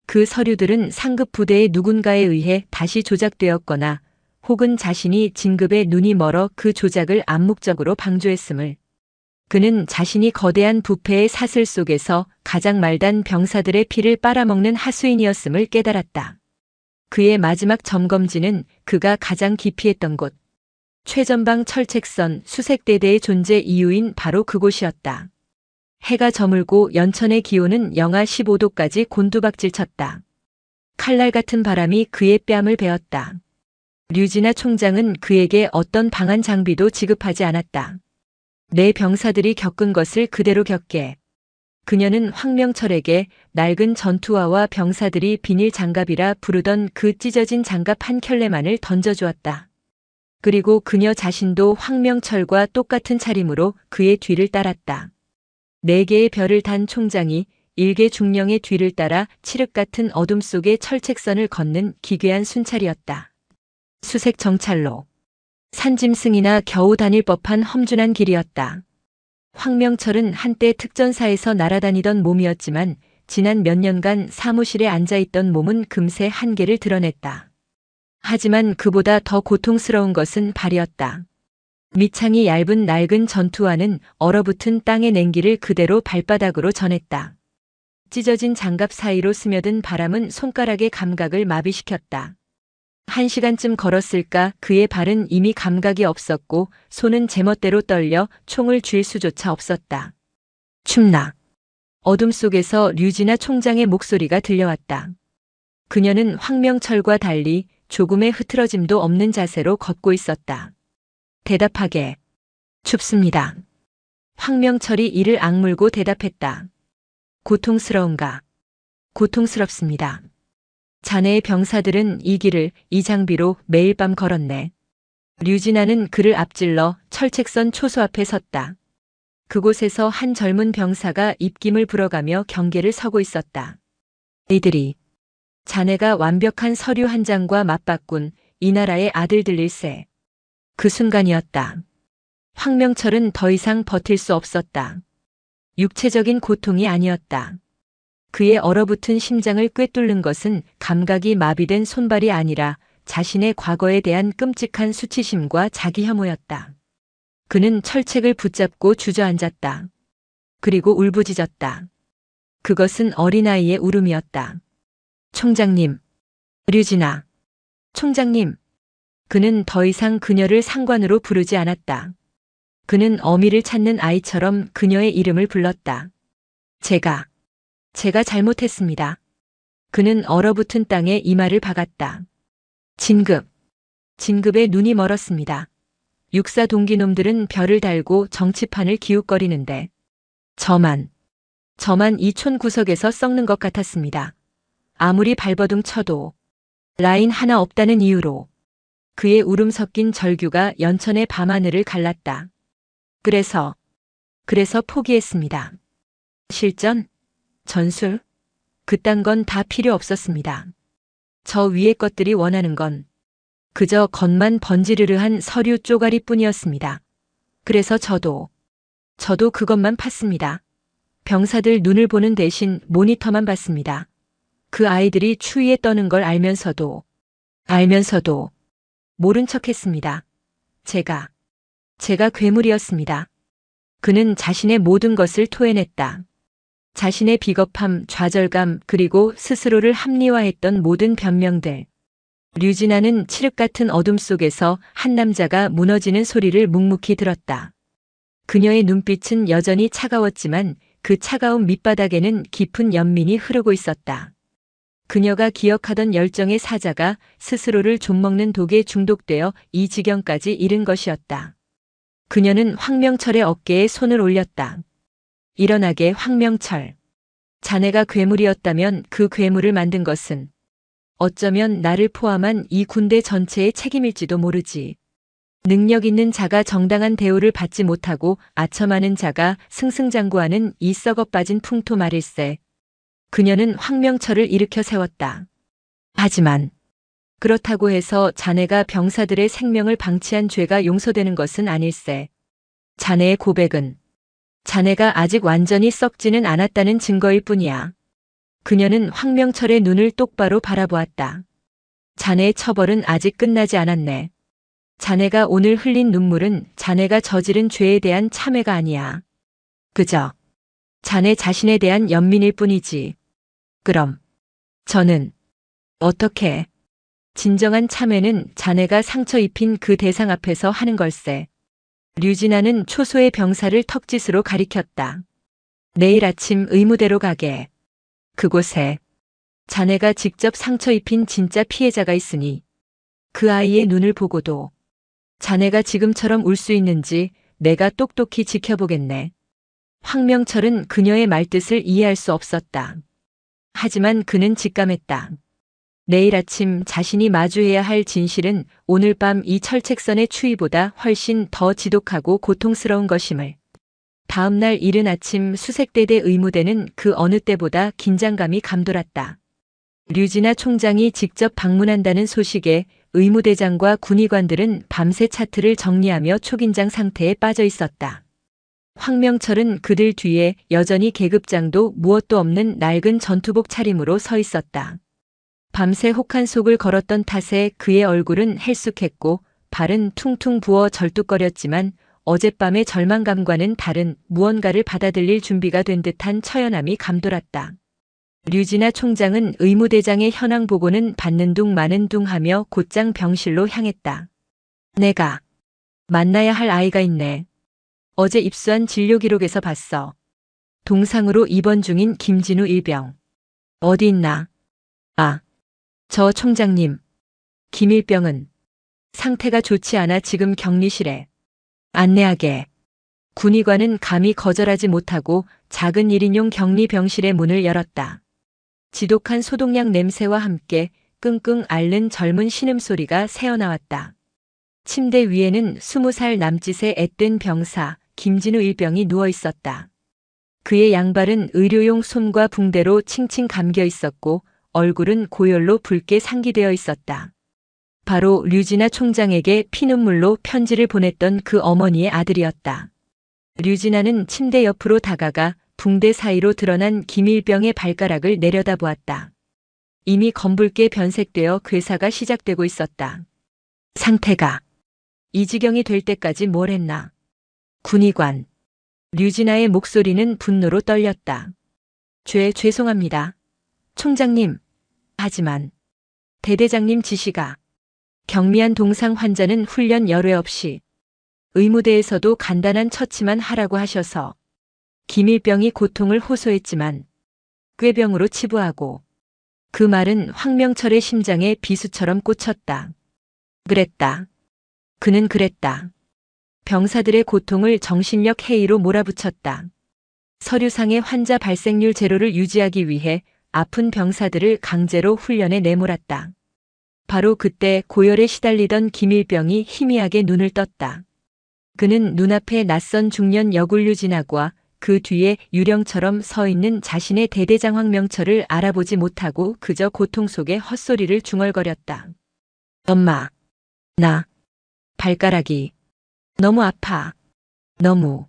그 서류들은 상급 부대의 누군가에 의해 다시 조작되었거나 혹은 자신이 진급에 눈이 멀어 그 조작을 암묵적으로 방조했음을. 그는 자신이 거대한 부패의 사슬 속에서 가장 말단 병사들의 피를 빨아먹는 하수인이었음을 깨달았다. 그의 마지막 점검지는 그가 가장 기피했던 곳. 최전방 철책선 수색대대의 존재 이유인 바로 그곳이었다. 해가 저물고 연천의 기온은 영하 15도까지 곤두박질 쳤다. 칼날 같은 바람이 그의 뺨을 베었다. 류진아 총장은 그에게 어떤 방한 장비도 지급하지 않았다. 내 병사들이 겪은 것을 그대로 겪게. 그녀는 황명철에게 낡은 전투화와 병사들이 비닐 장갑이라 부르던 그 찢어진 장갑 한 켤레만을 던져주었다. 그리고 그녀 자신도 황명철과 똑같은 차림으로 그의 뒤를 따랐다. 4개의 별을 단 총장이 일개 중령의 뒤를 따라 칠흑 같은 어둠 속의 철책선을 걷는 기괴한 순찰이었다. 수색 정찰로. 산짐승이나 겨우 다닐 법한 험준한 길이었다. 황명철은 한때 특전사에서 날아다니던 몸이었지만 지난 몇 년간 사무실에 앉아있던 몸은 금세 한계를 드러냈다. 하지만 그보다 더 고통스러운 것은 발이었다. 밑창이 얇은 낡은 전투화는 얼어붙은 땅의 냉기를 그대로 발바닥으로 전했다. 찢어진 장갑 사이로 스며든 바람은 손가락의 감각을 마비시켰다. 1시간쯤 걸었을까 그의 발은 이미 감각이 없었고 손은 제멋대로 떨려 총을 쥘 수조차 없었다. 춥나. 어둠 속에서 류진아 총장의 목소리가 들려왔다. 그녀는 황명철과 달리 조금의 흐트러짐도 없는 자세로 걷고 있었다. 대답하게. 춥습니다. 황명철이 이를 악물고 대답했다. 고통스러운가? 고통스럽습니다. 자네의 병사들은 이 길을 이 장비로 매일 밤 걸었네. 류진아는 그를 앞질러 철책선 초소 앞에 섰다. 그곳에서 한 젊은 병사가 입김을 불어가며 경계를 서고 있었다. 이들이 자네가 완벽한 서류 한 장과 맞바꾼 이 나라의 아들들일세. 그 순간이었다. 황명철은 더 이상 버틸 수 없었다. 육체적인 고통이 아니었다. 그의 얼어붙은 심장을 꿰뚫는 것은 감각이 마비된 손발이 아니라 자신의 과거에 대한 끔찍한 수치심과 자기 혐오였다. 그는 철책을 붙잡고 주저앉았다. 그리고 울부짖었다. 그것은 어린아이의 울음이었다. 총장님, 류진아, 총장님. 그는 더 이상 그녀를 상관으로 부르지 않았다. 그는 어미를 찾는 아이처럼 그녀의 이름을 불렀다. 제가 잘못했습니다. 그는 얼어붙은 땅에 이마를 박았다. 진급에 눈이 멀었습니다. 육사 동기놈들은 별을 달고 정치판을 기웃거리는데 저만 이 촌 구석에서 썩는 것 같았습니다. 아무리 발버둥 쳐도 라인 하나 없다는 이유로. 그의 울음 섞인 절규가 연천의 밤하늘을 갈랐다. 그래서 포기했습니다. 실전? 전술? 그딴 건 다 필요 없었습니다. 저 위의 것들이 원하는 건 그저 겉만 번지르르한 서류 쪼가리뿐이었습니다. 그래서 저도 그것만 팠습니다. 병사들 눈을 보는 대신 모니터만 봤습니다. 그 아이들이 추위에 떠는 걸 알면서도 모른 척했습니다. 제가 괴물이었습니다. 그는 자신의 모든 것을 토해냈다. 자신의 비겁함, 좌절감, 그리고 스스로를 합리화했던 모든 변명들. 류진아는 칠흑 같은 어둠 속에서 한 남자가 무너지는 소리를 묵묵히 들었다. 그녀의 눈빛은 여전히 차가웠지만 그 차가운 밑바닥에는 깊은 연민이 흐르고 있었다. 그녀가 기억하던 열정의 사자가 스스로를 좀먹는 독에 중독되어 이 지경까지 이른 것이었다. 그녀는 황명철의 어깨에 손을 올렸다. 일어나게, 황명철. 자네가 괴물이었다면 그 괴물을 만든 것은 어쩌면 나를 포함한 이 군대 전체의 책임일지도 모르지. 능력 있는 자가 정당한 대우를 받지 못하고 아첨하는 자가 승승장구하는 이 썩어 빠진 풍토 말일세. 그녀는 황명철을 일으켜 세웠다. 하지만 그렇다고 해서 자네가 병사들의 생명을 방치한 죄가 용서되는 것은 아닐세. 자네의 고백은 자네가 아직 완전히 썩지는 않았다는 증거일 뿐이야. 그녀는 황명철의 눈을 똑바로 바라보았다. 자네의 처벌은 아직 끝나지 않았네. 자네가 오늘 흘린 눈물은 자네가 저지른 죄에 대한 참회가 아니야. 그저 자네 자신에 대한 연민일 뿐이지. 그럼 저는 어떻게? 진정한 참회는 자네가 상처 입힌 그 대상 앞에서 하는 걸세. 류진아는 초소의 병사를 턱짓으로 가리켰다. 내일 아침 의무대로 가게. 그곳에 자네가 직접 상처 입힌 진짜 피해자가 있으니 그 아이의 눈을 보고도 자네가 지금처럼 울 수 있는지 내가 똑똑히 지켜보겠네. 황명철은 그녀의 말뜻을 이해할 수 없었다. 하지만 그는 직감했다. 내일 아침 자신이 마주해야 할 진실은 오늘 밤 이 철책선의 추위보다 훨씬 더 지독하고 고통스러운 것임을. 다음 날 이른 아침 수색대대 의무대는 그 어느 때보다 긴장감이 감돌았다. 류진아 총장이 직접 방문한다는 소식에 의무대장과 군의관들은 밤새 차트를 정리하며 초긴장 상태에 빠져 있었다. 황명철은 그들 뒤에 여전히 계급장도 무엇도 없는 낡은 전투복 차림으로 서 있었다. 밤새 혹한 속을 걸었던 탓에 그의 얼굴은 헬쑥했고 발은 퉁퉁 부어 절뚝거렸지만 어젯밤의 절망감과는 다른 무언가를 받아들일 준비가 된 듯한 처연함이 감돌았다. 류진아 총장은 의무대장의 현황 보고는 받는 둥 마는 둥 하며 곧장 병실로 향했다. 내가 만나야 할 아이가 있네. 어제 입수한 진료 기록에서 봤어. 동상으로 입원 중인 김진우 일병. 어디 있나? 아, 저 총장님. 김일병은 상태가 좋지 않아 지금 격리실에. 안내하게. 군의관은 감히 거절하지 못하고 작은 1인용 격리병실의 문을 열었다. 지독한 소독약 냄새와 함께 끙끙 앓는 젊은 신음소리가 새어나왔다. 침대 위에는 20살 남짓의 앳된 병사 김진우 일병이 누워 있었다. 그의 양발은 의료용 솜과 붕대로 칭칭 감겨 있었고 얼굴은 고열로 붉게 상기되어 있었다. 바로 류진아 총장에게 피눈물로 편지를 보냈던 그 어머니의 아들이었다. 류진아는 침대 옆으로 다가가 붕대 사이로 드러난 김일병의 발가락을 내려다보았다. 이미 검붉게 변색되어 괴사가 시작되고 있었다. 상태가 이 지경이 될 때까지 뭘 했나? 군의관. 류진아의 목소리는 분노로 떨렸다. 죄송합니다. 총장님. 하지만 대대장님 지시가 경미한 동상 환자는 훈련 열외 없이 의무대에서도 간단한 처치만 하라고 하셔서 김일병이 고통을 호소했지만 꾀병으로 치부하고 그 말은 황명철의 심장에 비수처럼 꽂혔다. 그랬다. 그는 그랬다. 병사들의 고통을 정신력 해이로 몰아붙였다. 서류상의 환자 발생률 제로를 유지하기 위해 아픈 병사들을 강제로 훈련에 내몰았다. 바로 그때 고열에 시달리던 김일병이 희미하게 눈을 떴다. 그는 눈앞에 낯선 중년 여굴류진학과 그 뒤에 유령처럼 서 있는 자신의 대대장 황명철을 알아보지 못하고 그저 고통 속에 헛소리를 중얼거렸다. 엄마, 나 발가락이 너무 아파. 너무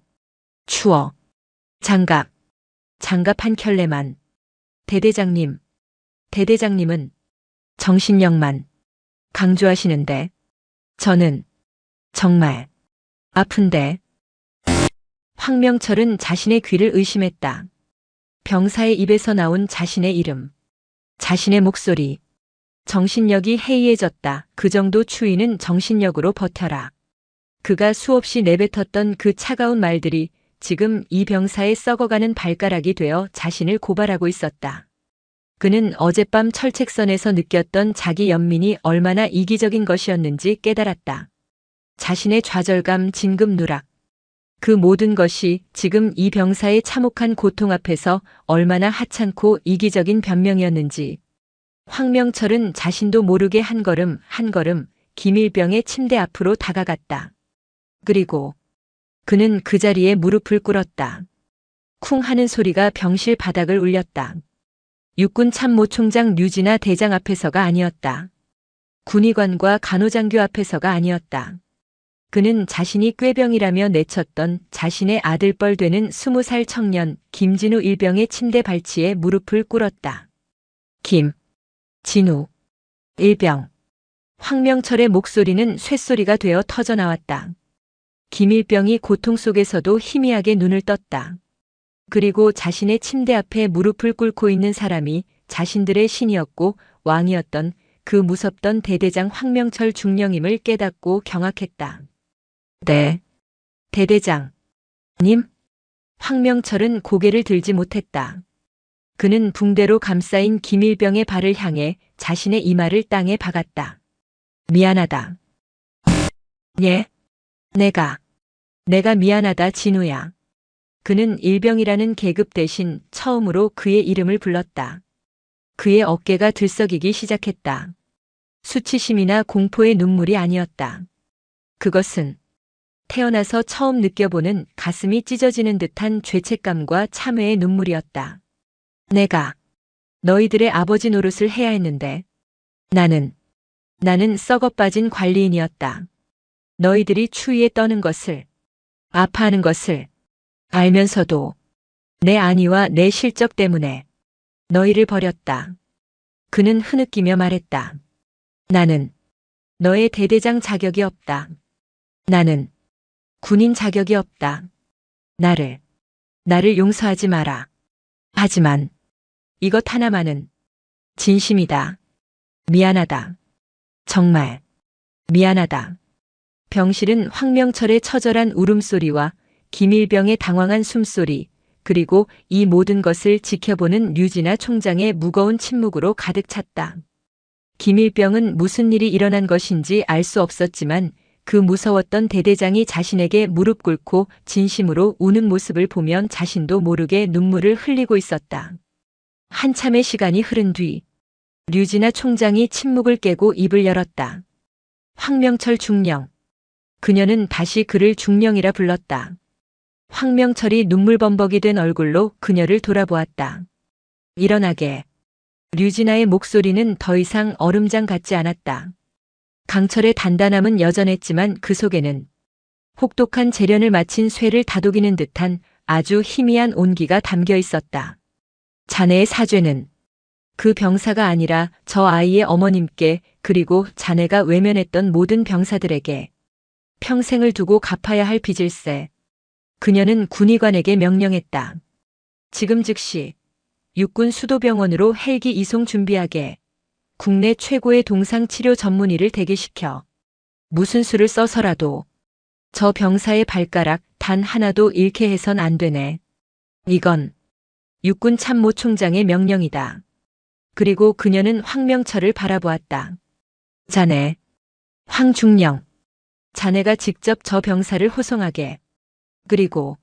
추워. 장갑 한 켤레만. 대대장님은 정신력만 강조하시는데 저는 정말 아픈데. 황명철은 자신의 귀를 의심했다. 병사의 입에서 나온 자신의 이름, 자신의 목소리. 정신력이 해이해졌다. 그 정도 추위는 정신력으로 버텨라. 그가 수없이 내뱉었던 그 차가운 말들이 지금 이 병사의 썩어가는 발가락이 되어 자신을 고발하고 있었다. 그는 어젯밤 철책선에서 느꼈던 자기 연민이 얼마나 이기적인 것이었는지 깨달았다. 자신의 좌절감, 진급 누락. 그 모든 것이 지금 이 병사의 참혹한 고통 앞에서 얼마나 하찮고 이기적인 변명이었는지. 황명철은 자신도 모르게 한 걸음 한 걸음 김일병의 침대 앞으로 다가갔다. 그리고 그는 그 자리에 무릎을 꿇었다. 쿵 하는 소리가 병실 바닥을 울렸다. 육군 참모총장 류진아 대장 앞에서가 아니었다. 군의관과 간호장교 앞에서가 아니었다. 그는 자신이 꾀병이라며 내쳤던 자신의 아들뻘 되는 20살 청년 김진우 일병의 침대 발치에 무릎을 꿇었다. 진우 일병. 황명철의 목소리는 쇳소리가 되어 터져나왔다. 김일병이 고통 속에서도 희미하게 눈을 떴다. 그리고 자신의 침대 앞에 무릎을 꿇고 있는 사람이 자신들의 신이었고 왕이었던 그 무섭던 대대장 황명철 중령임을 깨닫고 경악했다. 네, 대대장님? 황명철은 고개를 들지 못했다. 그는 붕대로 감싸인 김일병의 발을 향해 자신의 이마를 땅에 박았다. 미안하다. 예? 내가 미안하다, 진우야. 그는 일병이라는 계급 대신 처음으로 그의 이름을 불렀다. 그의 어깨가 들썩이기 시작했다. 수치심이나 공포의 눈물이 아니었다. 그것은 태어나서 처음 느껴보는 가슴이 찢어지는 듯한 죄책감과 참회의 눈물이었다. 내가 너희들의 아버지 노릇을 해야 했는데 나는 썩어빠진 관리인이었다. 너희들이 추위에 떠는 것을, 아파하는 것을 알면서도 내 안위와 내 실적 때문에 너희를 버렸다. 그는 흐느끼며 말했다. 나는 너의 대대장 자격이 없다. 나는 군인 자격이 없다. 나를 용서하지 마라. 하지만 이것 하나만은 진심이다. 미안하다. 정말 미안하다. 병실은 황명철의 처절한 울음소리와 김일병의 당황한 숨소리, 그리고 이 모든 것을 지켜보는 류진아 총장의 무거운 침묵으로 가득 찼다. 김일병은 무슨 일이 일어난 것인지 알 수 없었지만 그 무서웠던 대대장이 자신에게 무릎 꿇고 진심으로 우는 모습을 보면 자신도 모르게 눈물을 흘리고 있었다. 한참의 시간이 흐른 뒤 류진아 총장이 침묵을 깨고 입을 열었다. 황명철 중령. 그녀는 다시 그를 중령이라 불렀다. 황명철이 눈물범벅이 된 얼굴로 그녀를 돌아보았다. 일어나게. 류진아의 목소리는 더 이상 얼음장 같지 않았다. 강철의 단단함은 여전했지만 그 속에는 혹독한 재련을 마친 쇠를 다독이는 듯한 아주 희미한 온기가 담겨 있었다. 자네의 사죄는 그 병사가 아니라 저 아이의 어머님께 그리고 자네가 외면했던 모든 병사들에게 평생을 두고 갚아야 할 빚일세. 그녀는 군의관에게 명령했다. 지금 즉시 육군 수도병원으로 헬기 이송 준비하게. 국내 최고의 동상치료 전문의를 대기시켜 무슨 수를 써서라도 저 병사의 발가락 단 하나도 잃게 해선 안 되네. 이건 육군 참모총장의 명령이다. 그리고 그녀는 황명철을 바라보았다. 자네, 황중령. 자네가 직접 저 병사를 호송하게. 그리고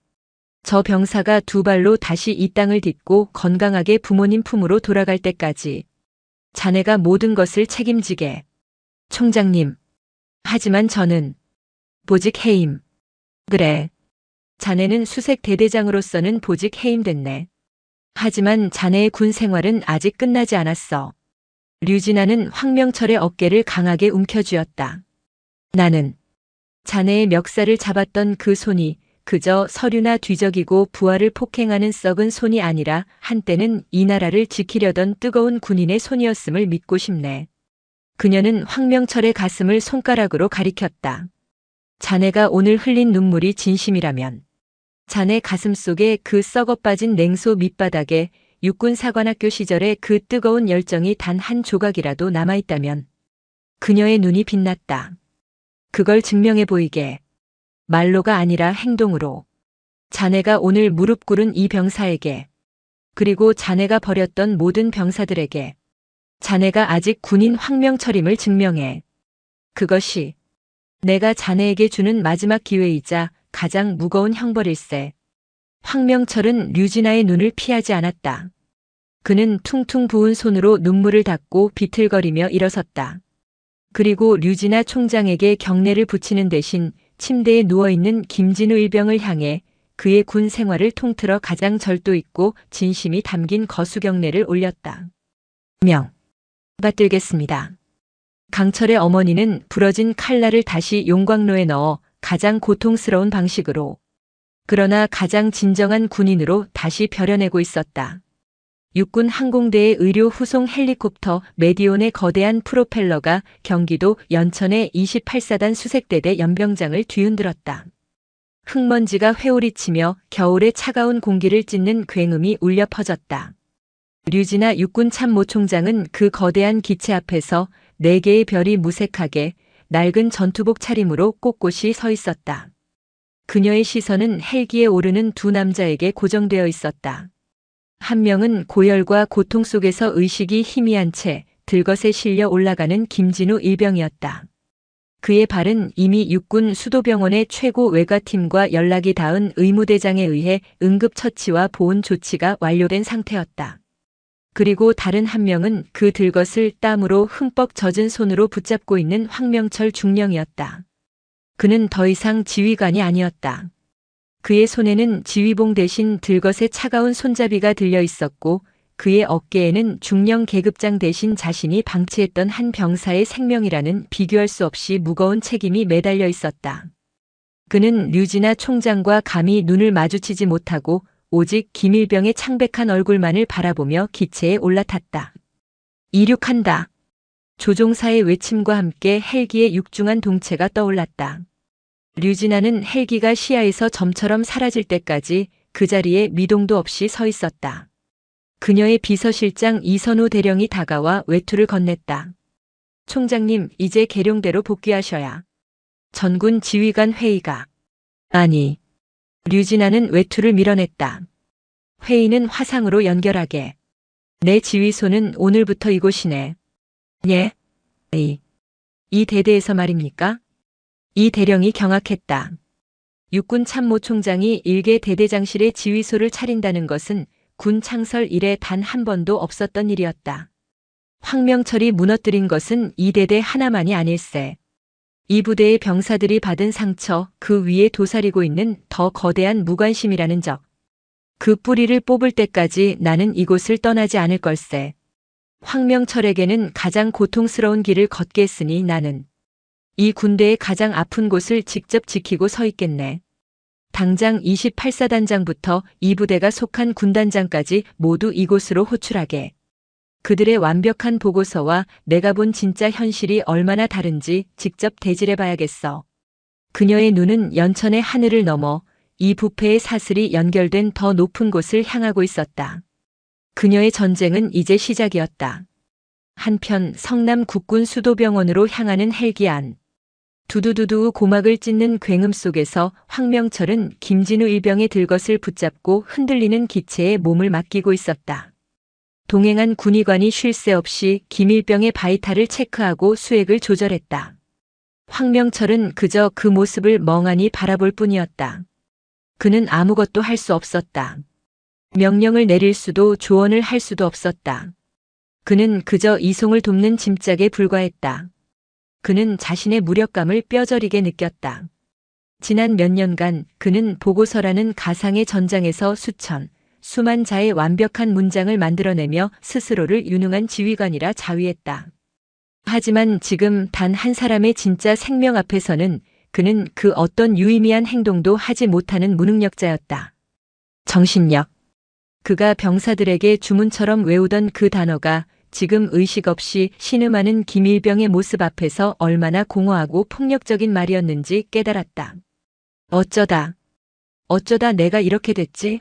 저 병사가 두 발로 다시 이 땅을 딛고 건강하게 부모님 품으로 돌아갈 때까지 자네가 모든 것을 책임지게. 총장님. 하지만 저는 보직 해임. 그래. 자네는 수색 대대장으로서는 보직 해임됐네. 하지만 자네의 군 생활은 아직 끝나지 않았어. 류진아는 황명철의 어깨를 강하게 움켜쥐었다. 나는 자네의 멱살을 잡았던 그 손이 그저 서류나 뒤적이고 부하를 폭행하는 썩은 손이 아니라 한때는 이 나라를 지키려던 뜨거운 군인의 손이었음을 믿고 싶네. 그녀는 황명철의 가슴을 손가락으로 가리켰다. 자네가 오늘 흘린 눈물이 진심이라면 자네 가슴 속에 그 썩어빠진 냉소 밑바닥에 육군 사관학교 시절의 그 뜨거운 열정이 단 한 조각이라도 남아있다면 그녀의 눈이 빛났다. 그걸 증명해 보이게. 말로가 아니라 행동으로. 자네가 오늘 무릎 꿇은 이 병사에게 그리고 자네가 버렸던 모든 병사들에게 자네가 아직 군인 황명철임을 증명해. 그것이 내가 자네에게 주는 마지막 기회이자 가장 무거운 형벌일세. 황명철은 류진아의 눈을 피하지 않았다. 그는 퉁퉁 부은 손으로 눈물을 닦고 비틀거리며 일어섰다. 그리고 류진아 총장에게 경례를 붙이는 대신 침대에 누워있는 김진우 일병을 향해 그의 군 생활을 통틀어 가장 절도 있고 진심이 담긴 거수경례를 올렸다. 명. 받들겠습니다. 강철의 어머니는 부러진 칼날을 다시 용광로에 넣어 가장 고통스러운 방식으로 그러나 가장 진정한 군인으로 다시 벼려내고 있었다. 육군 항공대의 의료 후송 헬리콥터 메디온의 거대한 프로펠러가 경기도 연천의 28사단 수색대대 연병장을 뒤흔들었다. 흙먼지가 회오리치며 겨울의 차가운 공기를 찢는 굉음이 울려 퍼졌다. 류진아 육군 참모총장은 그 거대한 기체 앞에서 4개의 별이 무색하게 낡은 전투복 차림으로 꼿꼿이 서 있었다. 그녀의 시선은 헬기에 오르는 두 남자에게 고정되어 있었다. 한 명은 고열과 고통 속에서 의식이 희미한 채 들것에 실려 올라가는 김진우 일병이었다. 그의 발은 이미 육군 수도병원의 최고 외과팀과 연락이 닿은 의무대장에 의해 응급처치와 보온 조치가 완료된 상태였다. 그리고 다른 한 명은 그 들것을 땀으로 흠뻑 젖은 손으로 붙잡고 있는 황명철 중령이었다. 그는 더 이상 지휘관이 아니었다. 그의 손에는 지휘봉 대신 들것의 차가운 손잡이가 들려 있었고 그의 어깨에는 중령 계급장 대신 자신이 방치했던 한 병사의 생명이라는 비교할 수 없이 무거운 책임이 매달려 있었다. 그는 류진아 총장과 감히 눈을 마주치지 못하고 오직 김일병의 창백한 얼굴만을 바라보며 기체에 올라탔다. 이륙한다. 조종사의 외침과 함께 헬기의 육중한 동체가 떠올랐다. 류진아는 헬기가 시야에서 점처럼 사라질 때까지 그 자리에 미동도 없이 서 있었다. 그녀의 비서실장 이선우 대령이 다가와 외투를 건넸다. 총장님, 이제 계룡대로 복귀하셔야. 전군 지휘관 회의가. 아니. 류진아는 외투를 밀어냈다. 회의는 화상으로 연결하게. 내 지휘소는 오늘부터 이곳이네. 예? 이 대대에서 말입니까? 이 대령이 경악했다. 육군 참모총장이 일개 대대장실의 지휘소를 차린다는 것은 군 창설 이래 단 한 번도 없었던 일이었다. 황명철이 무너뜨린 것은 이 대대 하나만이 아닐세. 이 부대의 병사들이 받은 상처 그 위에 도사리고 있는 더 거대한 무관심이라는 적. 그 뿌리를 뽑을 때까지 나는 이곳을 떠나지 않을 걸세. 황명철에게는 가장 고통스러운 길을 걷겠으니 나는 이 군대의 가장 아픈 곳을 직접 지키고 서 있겠네. 당장 28사단장부터 이 부대가 속한 군단장까지 모두 이곳으로 호출하게. 그들의 완벽한 보고서와 내가 본 진짜 현실이 얼마나 다른지 직접 대질해 봐야겠어. 그녀의 눈은 연천의 하늘을 넘어 이 부패의 사슬이 연결된 더 높은 곳을 향하고 있었다. 그녀의 전쟁은 이제 시작이었다. 한편 성남 국군 수도병원으로 향하는 헬기 안. 두두두두 고막을 찢는 굉음 속에서 황명철은 김진우 일병의 들것을 붙잡고 흔들리는 기체에 몸을 맡기고 있었다. 동행한 군의관이 쉴 새 없이 김일병의 바이탈을 체크하고 수액을 조절했다. 황명철은 그저 그 모습을 멍하니 바라볼 뿐이었다. 그는 아무것도 할 수 없었다. 명령을 내릴 수도 조언을 할 수도 없었다. 그는 그저 이송을 돕는 짐짝에 불과했다. 그는 자신의 무력감을 뼈저리게 느꼈다. 지난 몇 년간 그는 보고서라는 가상의 전장에서 수만 자의 완벽한 문장을 만들어내며 스스로를 유능한 지휘관이라 자위했다. 하지만 지금 단 한 사람의 진짜 생명 앞에서는 그는 그 어떤 유의미한 행동도 하지 못하는 무능력자였다. 정신력. 그가 병사들에게 주문처럼 외우던 그 단어가 지금 의식 없이 신음하는 김일병의 모습 앞에서 얼마나 공허하고 폭력적인 말이었는지 깨달았다. 어쩌다 내가 이렇게 됐지?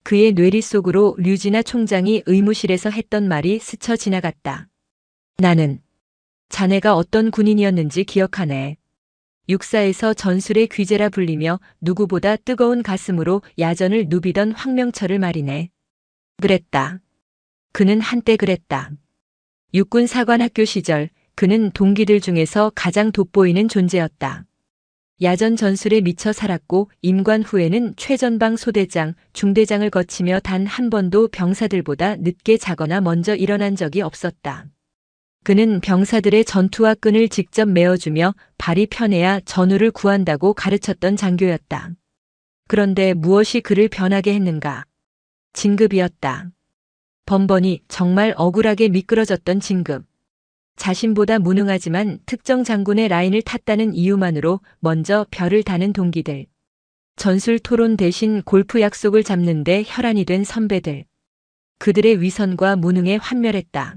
그의 뇌리 속으로 류진아 총장이 의무실에서 했던 말이 스쳐 지나갔다. 나는 자네가 어떤 군인이었는지 기억하네. 육사에서 전술의 귀재라 불리며 누구보다 뜨거운 가슴으로 야전을 누비던 황명철을 말이네. 그랬다. 그는 한때 그랬다. 육군 사관학교 시절 그는 동기들 중에서 가장 돋보이는 존재였다. 야전 전술에 미쳐 살았고 임관 후에는 최전방 소대장, 중대장을 거치며 단 한 번도 병사들보다 늦게 자거나 먼저 일어난 적이 없었다. 그는 병사들의 전투와 끈을 직접 메어주며 발이 편해야 전우를 구한다고 가르쳤던 장교였다. 그런데 무엇이 그를 변하게 했는가? 진급이었다. 번번이 정말 억울하게 미끄러졌던 진급. 자신보다 무능하지만 특정 장군의 라인을 탔다는 이유만으로 먼저 별을 다는 동기들. 전술 토론 대신 골프 약속을 잡는데 혈안이 된 선배들. 그들의 위선과 무능에 환멸했다.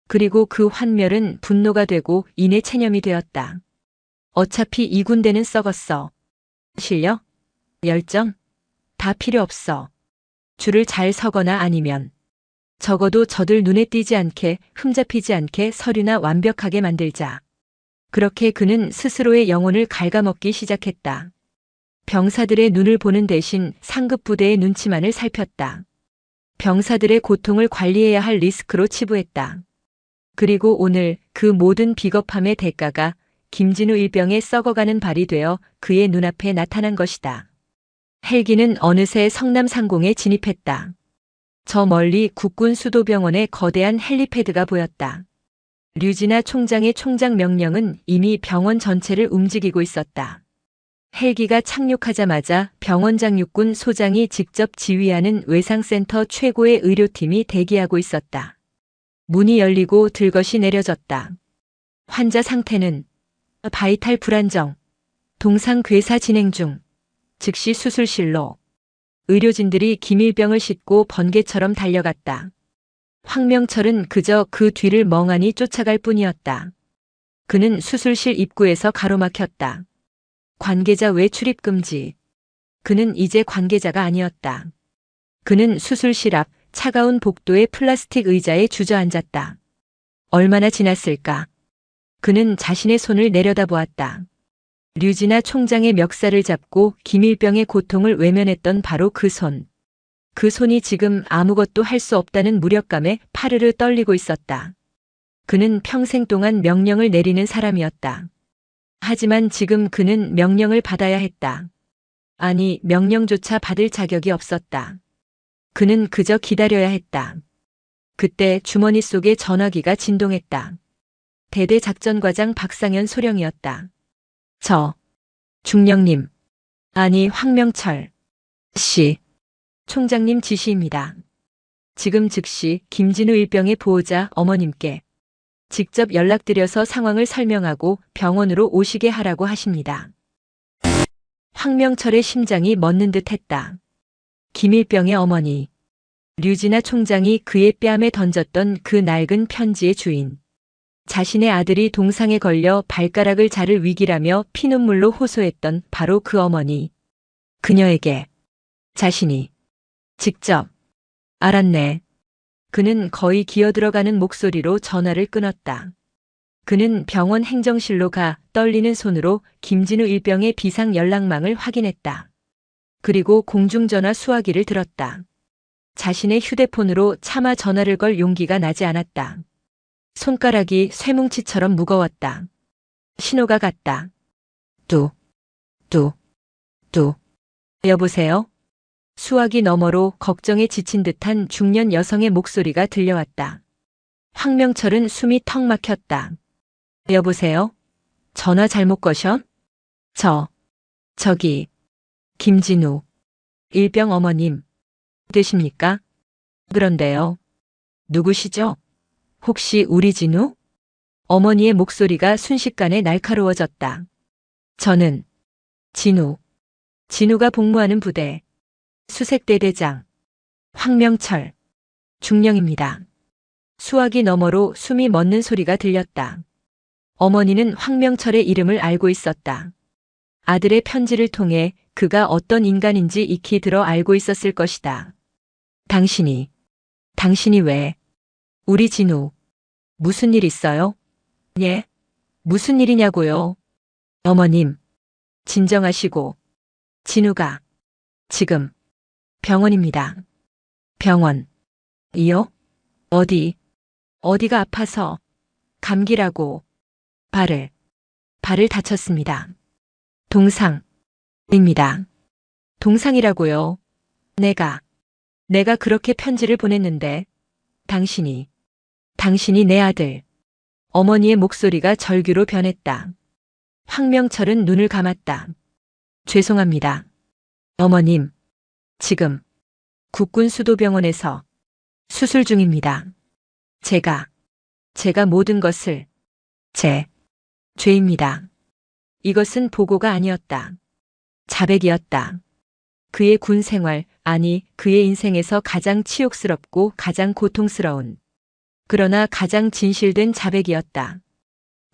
그리고 그 환멸은 분노가 되고 인의 체념이 되었다. 어차피 이 군대는 썩었어. 실력? 열정? 다 필요 없어. 줄을 잘 서거나 아니면 적어도 저들 눈에 띄지 않게 흠잡히지 않게 서류나 완벽하게 만들자. 그렇게 그는 스스로의 영혼을 갉아먹기 시작했다. 병사들의 눈을 보는 대신 상급 부대의 눈치만을 살폈다. 병사들의 고통을 관리해야 할 리스크로 치부했다. 그리고 오늘 그 모든 비겁함의 대가가 김진우 일병의 썩어가는 발이 되어 그의 눈앞에 나타난 것이다. 헬기는 어느새 성남 상공에 진입했다. 저 멀리 국군 수도병원의 거대한 헬리패드가 보였다. 류진아 총장의 총장 명령은 이미 병원 전체를 움직이고 있었다. 헬기가 착륙하자마자 병원장 육군 소장이 직접 지휘하는 외상센터 최고의 의료팀이 대기하고 있었다. 문이 열리고 들것이 내려졌다. 환자 상태는 바이탈 불안정, 동상 괴사 진행 중, 즉시 수술실로. 의료진들이 김일병을 싣고 번개처럼 달려갔다. 황명철은 그저 그 뒤를 멍하니 쫓아갈 뿐이었다. 그는 수술실 입구에서 가로막혔다. 관계자 외출입 금지. 그는 이제 관계자가 아니었다. 그는 수술실 앞 차가운 복도의 플라스틱 의자에 주저앉았다. 얼마나 지났을까? 그는 자신의 손을 내려다보았다. 류진아 총장의 멱살을 잡고 김일병의 고통을 외면했던 바로 그 손. 그 손이 지금 아무것도 할 수 없다는 무력감에 파르르 떨리고 있었다. 그는 평생 동안 명령을 내리는 사람이었다. 하지만 지금 그는 명령을 받아야 했다. 아니, 명령조차 받을 자격이 없었다. 그는 그저 기다려야 했다. 그때 주머니 속에 전화기가 진동했다. 대대 작전과장 박상현 소령이었다. 중령님. 아니, 황명철 씨. 총장님 지시입니다. 지금 즉시 김진우 일병의 보호자 어머님께 직접 연락드려서 상황을 설명하고 병원으로 오시게 하라고 하십니다. 황명철의 심장이 멎는 듯 했다. 김일병의 어머니. 류진아 총장이 그의 뺨에 던졌던 그 낡은 편지의 주인. 자신의 아들이 동상에 걸려 발가락을 자를 위기라며 피눈물로 호소했던 바로 그 어머니. 그녀에게 자신이 직접 알았네. 그는 거의 기어들어가는 목소리로 전화를 끊었다. 그는 병원 행정실로 가 떨리는 손으로 김진우 일병의 비상 연락망을 확인했다. 그리고 공중전화 수화기를 들었다. 자신의 휴대폰으로 차마 전화를 걸 용기가 나지 않았다. 손가락이 쇠뭉치처럼 무거웠다. 신호가 갔다. 여보세요? 수화기 너머로 걱정에 지친 듯한 중년 여성의 목소리가 들려왔다. 황명철은 숨이 턱 막혔다. 여보세요? 전화 잘못 거셔? 저기, 김진우. 일병 어머님. 되십니까? 그런데요. 누구시죠? 혹시 우리 진우? 어머니의 목소리가 순식간에 날카로워졌다. 저는 진우가 복무하는 부대 수색대대장 황명철 중령입니다. 수화기 너머로 숨이 멎는 소리가 들렸다. 어머니는 황명철의 이름을 알고 있었다. 아들의 편지를 통해 그가 어떤 인간인지 익히 들어 알고 있었을 것이다. 당신이 왜? 우리 진우. 무슨 일 있어요? 예? 무슨 일이냐고요? 어머님. 진정하시고. 진우가 지금 병원입니다. 병원이요? 어디가 아파서? 감기라고. 발을 다쳤습니다. 동상입니다. 동상이라고요? 내가 그렇게 편지를 보냈는데 당신이 내 아들. 어머니의 목소리가 절규로 변했다. 황명철은 눈을 감았다. 죄송합니다. 어머님, 지금 국군수도병원에서 수술 중입니다. 제가 모든 것을 죄입니다. 이것은 보고가 아니었다. 자백이었다. 그의 군 생활, 아니 그의 인생에서 가장 치욕스럽고 가장 고통스러운, 그러나 가장 진실된 자백이었다.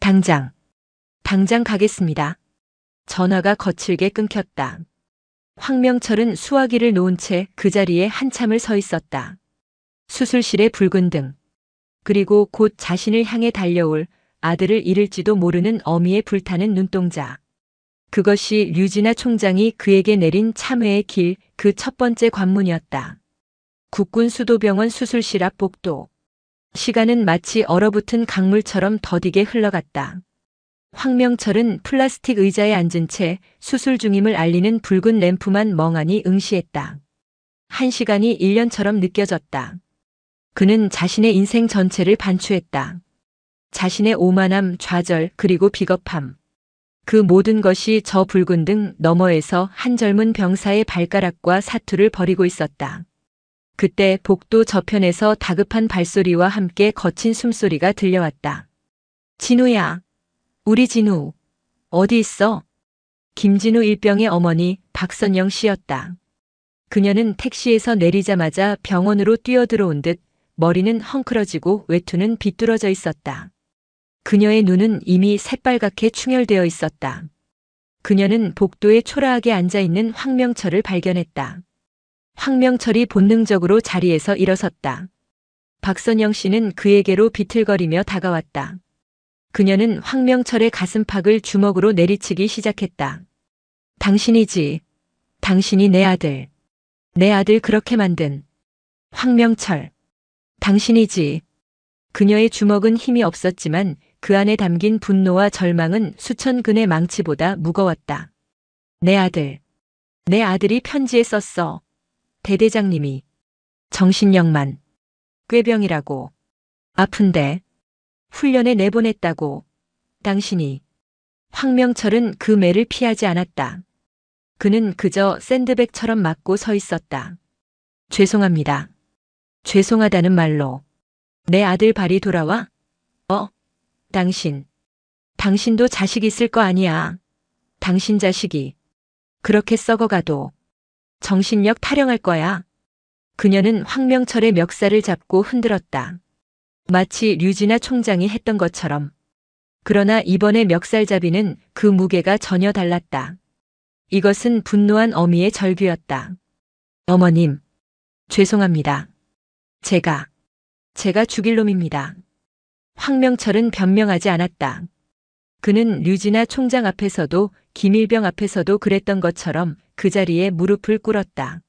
당장 가겠습니다. 전화가 거칠게 끊겼다. 황명철은 수화기를 놓은 채 그 자리에 한참을 서 있었다. 수술실의 붉은 등, 그리고 곧 자신을 향해 달려올 아들을 잃을지도 모르는 어미의 불타는 눈동자. 그것이 류진아 총장이 그에게 내린 참회의 길, 그 첫 번째 관문이었다. 국군수도병원 수술실 앞 복도. 시간은 마치 얼어붙은 강물처럼 더디게 흘러갔다. 황명철은 플라스틱 의자에 앉은 채 수술 중임을 알리는 붉은 램프만 멍하니 응시했다. 1시간이 1년처럼 느껴졌다. 그는 자신의 인생 전체를 반추했다. 자신의 오만함, 좌절, 그리고 비겁함. 그 모든 것이 저 붉은 등 너머에서 한 젊은 병사의 발가락과 사투를 벌이고 있었다. 그때 복도 저편에서 다급한 발소리와 함께 거친 숨소리가 들려왔다. 진우야. 우리 진우. 어디 있어? 김진우 일병의 어머니 박선영 씨였다. 그녀는 택시에서 내리자마자 병원으로 뛰어들어온 듯 머리는 헝클어지고 외투는 비뚤어져 있었다. 그녀의 눈은 이미 새빨갛게 충혈되어 있었다. 그녀는 복도에 초라하게 앉아있는 황명철을 발견했다. 황명철이 본능적으로 자리에서 일어섰다. 박선영 씨는 그에게로 비틀거리며 다가왔다. 그녀는 황명철의 가슴팍을 주먹으로 내리치기 시작했다. 당신이지. 당신이 내 아들. 내 아들 그렇게 만든. 황명철. 당신이지. 그녀의 주먹은 힘이 없었지만 그 안에 담긴 분노와 절망은 수천 근의 망치보다 무거웠다. 내 아들이 편지에 썼어. 대대장님이. 정신력만. 꾀병이라고. 아픈데. 훈련에 내보냈다고. 당신이. 황명철은 그 매를 피하지 않았다. 그는 그저 샌드백처럼 맞고 서 있었다. 죄송합니다. 죄송하다는 말로. 내 아들 발이 돌아와? 당신도 자식 있을 거 아니야. 당신 자식이. 그렇게 썩어가도 정신력 타령할 거야. 그녀는 황명철의 멱살을 잡고 흔들었다. 마치 류진아 총장이 했던 것처럼. 그러나 이번의 멱살잡이는 그 무게가 전혀 달랐다. 이것은 분노한 어미의 절규였다. 어머님, 죄송합니다. 제가 죽일 놈입니다. 황명철은 변명하지 않았다. 그는 류진아 총장 앞에서도 김일병 앞에서도 그랬던 것처럼 그 자리에 무릎을 꿇었다.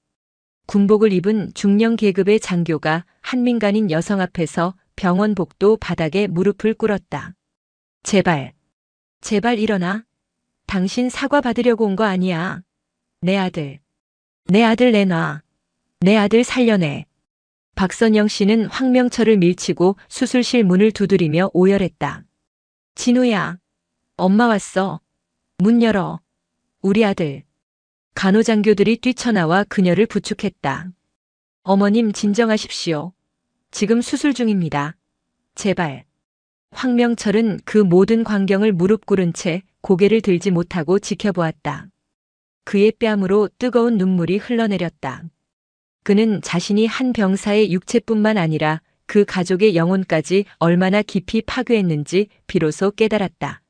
군복을 입은 중령 계급의 장교가 한민간인 여성 앞에서 병원 복도 바닥에 무릎을 꿇었다. 제발 일어나. 당신 사과 받으려고 온 거 아니야. 내 아들 내놔. 내 아들 살려내. 박선영 씨는 황명철을 밀치고 수술실 문을 두드리며 오열했다. 진우야, 엄마 왔어. 문 열어. 우리 아들. 간호장교들이 뛰쳐나와 그녀를 부축했다. 어머님 진정하십시오. 지금 수술 중입니다. 제발. 황명철은 그 모든 광경을 무릎 꿇은 채 고개를 들지 못하고 지켜보았다. 그의 뺨으로 뜨거운 눈물이 흘러내렸다. 그는 자신이 한 병사의 육체뿐만 아니라 그 가족의 영혼까지 얼마나 깊이 파괴했는지 비로소 깨달았다.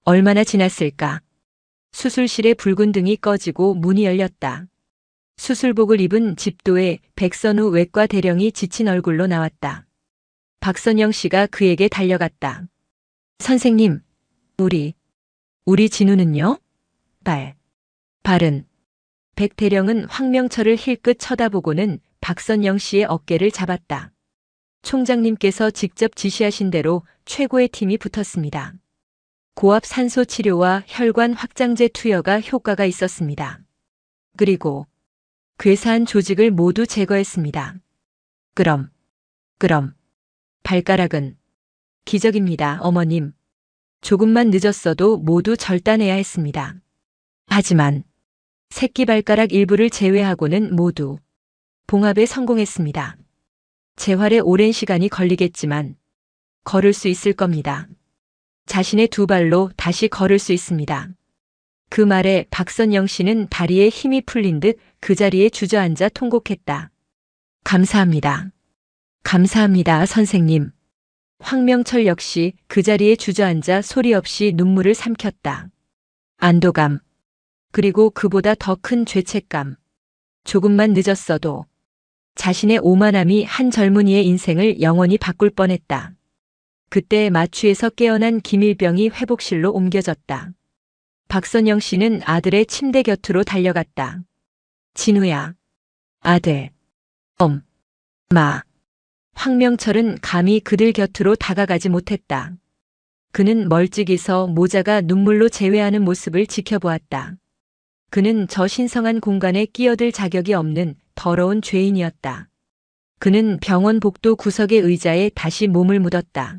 얼마나 지났을까? 수술실의 붉은 등이 꺼지고 문이 열렸다. 수술복을 입은 집도의 백선우 외과 대령이 지친 얼굴로 나왔다. 박선영 씨가 그에게 달려갔다. 선생님, 우리 진우는요? 발은. 백 대령은 황명철을 힐끗 쳐다보고는 박선영 씨의 어깨를 잡았다. 총장님께서 직접 지시하신 대로 최고의 팀이 붙었습니다. 고압 산소 치료와 혈관 확장제 투여가 효과가 있었습니다. 그리고 괴사한 조직을 모두 제거했습니다. 그럼 발가락은 기적입니다, 어머님. 조금만 늦었어도 모두 절단해야 했습니다. 하지만 새끼발가락 일부를 제외하고는 모두 봉합에 성공했습니다. 재활에 오랜 시간이 걸리겠지만 걸을 수 있을 겁니다. 자신의 두 발로 다시 걸을 수 있습니다. 그 말에 박선영 씨는 다리에 힘이 풀린 듯 그 자리에 주저앉아 통곡했다. 감사합니다. 감사합니다, 선생님. 황명철 역시 그 자리에 주저앉아 소리 없이 눈물을 삼켰다. 안도감. 그리고 그보다 더 큰 죄책감. 조금만 늦었어도 자신의 오만함이 한 젊은이의 인생을 영원히 바꿀 뻔했다. 그때 마취에서 깨어난 김일병이 회복실로 옮겨졌다. 박선영 씨는 아들의 침대 곁으로 달려갔다. 진우야. 아들. 엄마. 황명철은 감히 그들 곁으로 다가가지 못했다. 그는 멀찍이 서 모자가 눈물로 제외하는 모습을 지켜보았다. 그는 저 신성한 공간에 끼어들 자격이 없는 더러운 죄인이었다. 그는 병원 복도 구석의 의자에 다시 몸을 묻었다.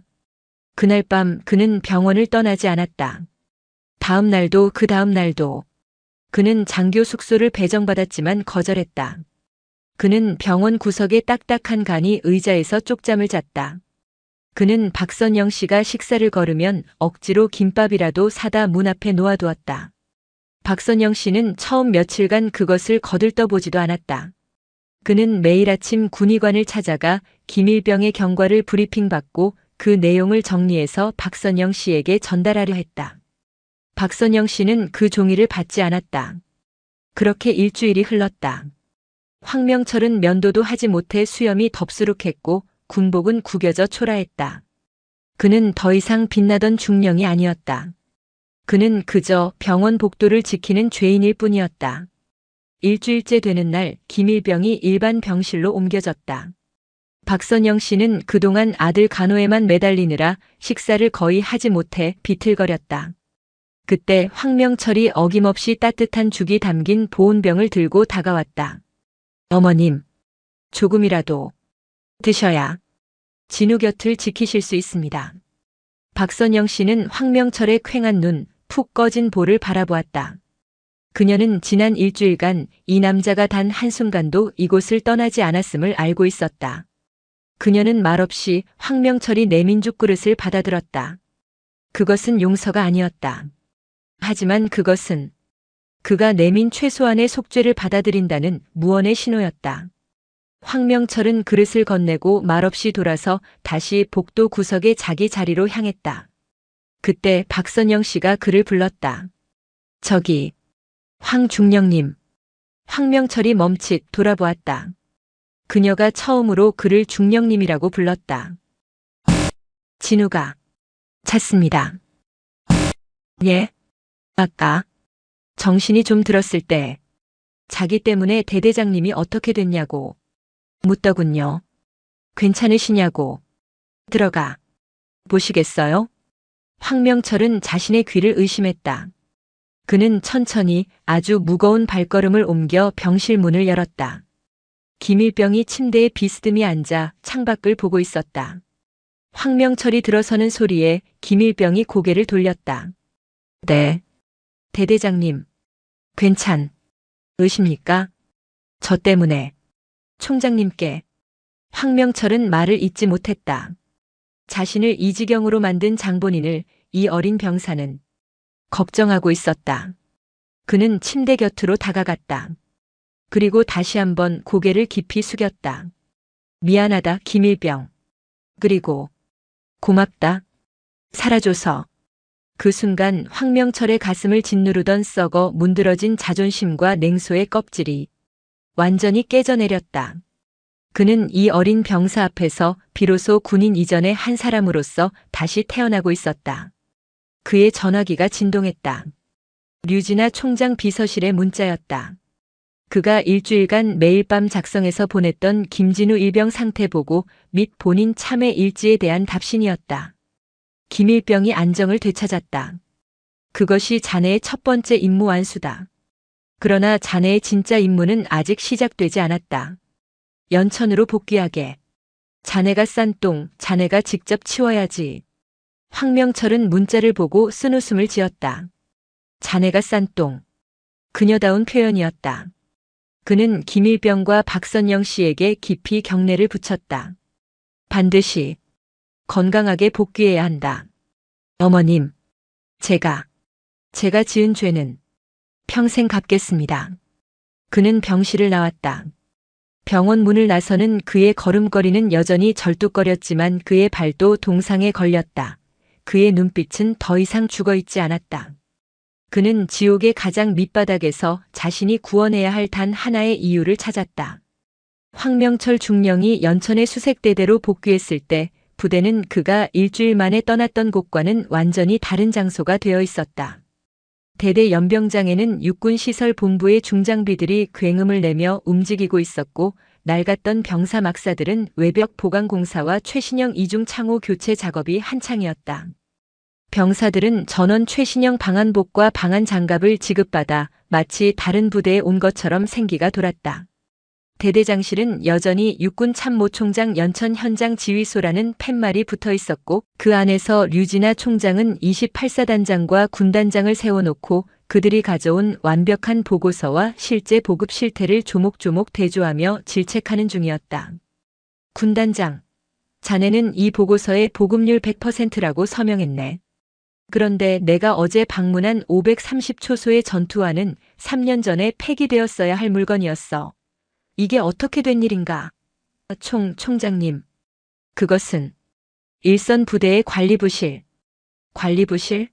그날 밤 그는 병원을 떠나지 않았다. 다음 날도 그 다음 날도 그는 장교 숙소를 배정받았지만 거절했다. 그는 병원 구석의 딱딱한 간이 의자에서 쪽잠을 잤다. 그는 박선영 씨가 식사를 거르면 억지로 김밥이라도 사다 문 앞에 놓아두었다. 박선영 씨는 처음 며칠간 그것을 거들떠보지도 않았다. 그는 매일 아침 군의관을 찾아가 김일병의 경과를 브리핑받고 그 내용을 정리해서 박선영 씨에게 전달하려 했다. 박선영 씨는 그 종이를 받지 않았다. 그렇게 일주일이 흘렀다. 황명철은 면도도 하지 못해 수염이 덥수룩했고 군복은 구겨져 초라했다. 그는 더 이상 빛나던 중령이 아니었다. 그는 그저 병원 복도를 지키는 죄인일 뿐이었다. 일주일째 되는 날 김일병이 일반 병실로 옮겨졌다. 박선영 씨는 그동안 아들 간호에만 매달리느라 식사를 거의 하지 못해 비틀거렸다. 그때 황명철이 어김없이 따뜻한 죽이 담긴 보온병을 들고 다가왔다. 어머님, 조금이라도 드셔야 진우 곁을 지키실 수 있습니다. 박선영 씨는 황명철의 퀭한 눈, 푹 꺼진 볼을 바라보았다. 그녀는 지난 일주일간 이 남자가 단 한순간도 이곳을 떠나지 않았음을 알고 있었다. 그녀는 말없이 황명철이 내민 죽그릇을 받아들었다. 그것은 용서가 아니었다. 하지만 그것은 그가 내민 최소한의 속죄를 받아들인다는 무언의 신호였다. 황명철은 그릇을 건네고 말없이 돌아서 다시 복도 구석의 자기 자리로 향했다. 그때 박선영 씨가 그를 불렀다. 저기, 황중령님. 황명철이 멈칫 돌아보았다. 그녀가 처음으로 그를 중령님이라고 불렀다. 진우가 잤습니다. 예? 아까 정신이 좀 들었을 때 자기 때문에 대대장님이 어떻게 됐냐고 묻더군요. 괜찮으시냐고. 들어가 보시겠어요? 황명철은 자신의 귀를 의심했다. 그는 천천히 아주 무거운 발걸음을 옮겨 병실 문을 열었다. 김일병이 침대에 비스듬히 앉아 창밖을 보고 있었다. 황명철이 들어서는 소리에 김일병이 고개를 돌렸다. 네. 대대장님. 괜찮으십니까? 저 때문에 총장님께. 황명철은 말을 잇지 못했다. 자신을 이 지경으로 만든 장본인을 이 어린 병사는 걱정하고 있었다. 그는 침대 곁으로 다가갔다. 그리고 다시 한번 고개를 깊이 숙였다. 미안하다, 김일병. 그리고 고맙다. 살아줘서. 그 순간 황명철의 가슴을 짓누르던 썩어 문드러진 자존심과 냉소의 껍질이 완전히 깨져내렸다. 그는 이 어린 병사 앞에서 비로소 군인 이전의 한 사람으로서 다시 태어나고 있었다. 그의 전화기가 진동했다. 류진아 총장 비서실의 문자였다. 그가 일주일간 매일 밤 작성해서 보냈던 김진우 일병 상태 보고 및 본인 참회 일지에 대한 답신이었다. 김일병이 안정을 되찾았다. 그것이 자네의 첫 번째 임무 완수다. 그러나 자네의 진짜 임무는 아직 시작되지 않았다. 연천으로 복귀하게. 자네가 싼 똥, 자네가 직접 치워야지. 황명철은 문자를 보고 쓴웃음을 지었다. 자네가 싼 똥. 그녀다운 표현이었다. 그는 김일병과 박선영 씨에게 깊이 경례를 붙였다. 반드시 건강하게 복귀해야 한다. 어머님, 제가 지은 죄는 평생 갚겠습니다. 그는 병실을 나왔다. 병원 문을 나서는 그의 걸음걸이는 여전히 절뚝거렸지만 그의 발도 동상에 걸렸다. 그의 눈빛은 더 이상 죽어있지 않았다. 그는 지옥의 가장 밑바닥에서 자신이 구원해야 할 단 하나의 이유를 찾았다. 황명철 중령이 연천의 수색대대로 복귀했을 때 부대는 그가 일주일 만에 떠났던 곳과는 완전히 다른 장소가 되어 있었다. 대대 연병장에는 육군시설본부의 중장비들이 굉음을 내며 움직이고 있었고 낡았던 병사 막사들은 외벽 보강공사와 최신형 이중 창호 교체 작업이 한창이었다. 병사들은 전원 최신형 방한복과 방한장갑을 지급받아 마치 다른 부대에 온 것처럼 생기가 돌았다. 대대장실은 여전히 육군참모총장 연천 현장 지휘소라는 팻말이 붙어 있었고 그 안에서 류진아 총장은 28사단장과 군단장을 세워놓고 그들이 가져온 완벽한 보고서와 실제 보급 실태를 조목조목 대조하며 질책하는 중이었다. 군단장, 자네는 이 보고서에 보급률 100%라고 서명했네. 그런데 내가 어제 방문한 530초소의 전투화는 3년 전에 폐기되었어야 할 물건이었어. 이게 어떻게 된 일인가? 총장님. 그것은 일선 부대의 관리부실. 관리부실?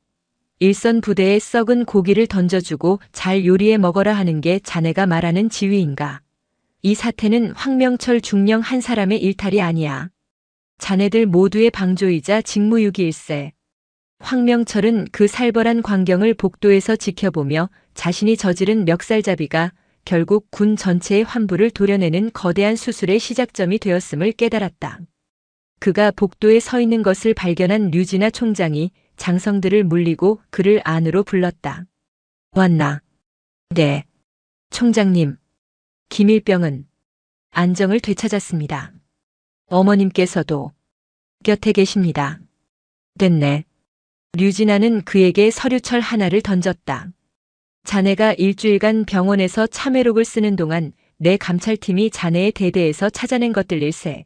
일선 부대에 썩은 고기를 던져주고 잘 요리해 먹어라 하는 게 자네가 말하는 지휘인가? 이 사태는 황명철 중령 한 사람의 일탈이 아니야. 자네들 모두의 방조이자 직무유기일세. 황명철은 그 살벌한 광경을 복도에서 지켜보며 자신이 저지른 멱살잡이가 결국 군 전체의 환부를 도려내는 거대한 수술의 시작점이 되었음을 깨달았다. 그가 복도에 서 있는 것을 발견한 류진아 총장이 장성들을 물리고 그를 안으로 불렀다. 왔나? 네. 총장님. 김일병은 안정을 되찾았습니다. 어머님께서도 곁에 계십니다. 됐네. 류진아는 그에게 서류철 하나를 던졌다. 자네가 일주일간 병원에서 참회록을 쓰는 동안 내 감찰팀이 자네의 대대에서 찾아낸 것들일세.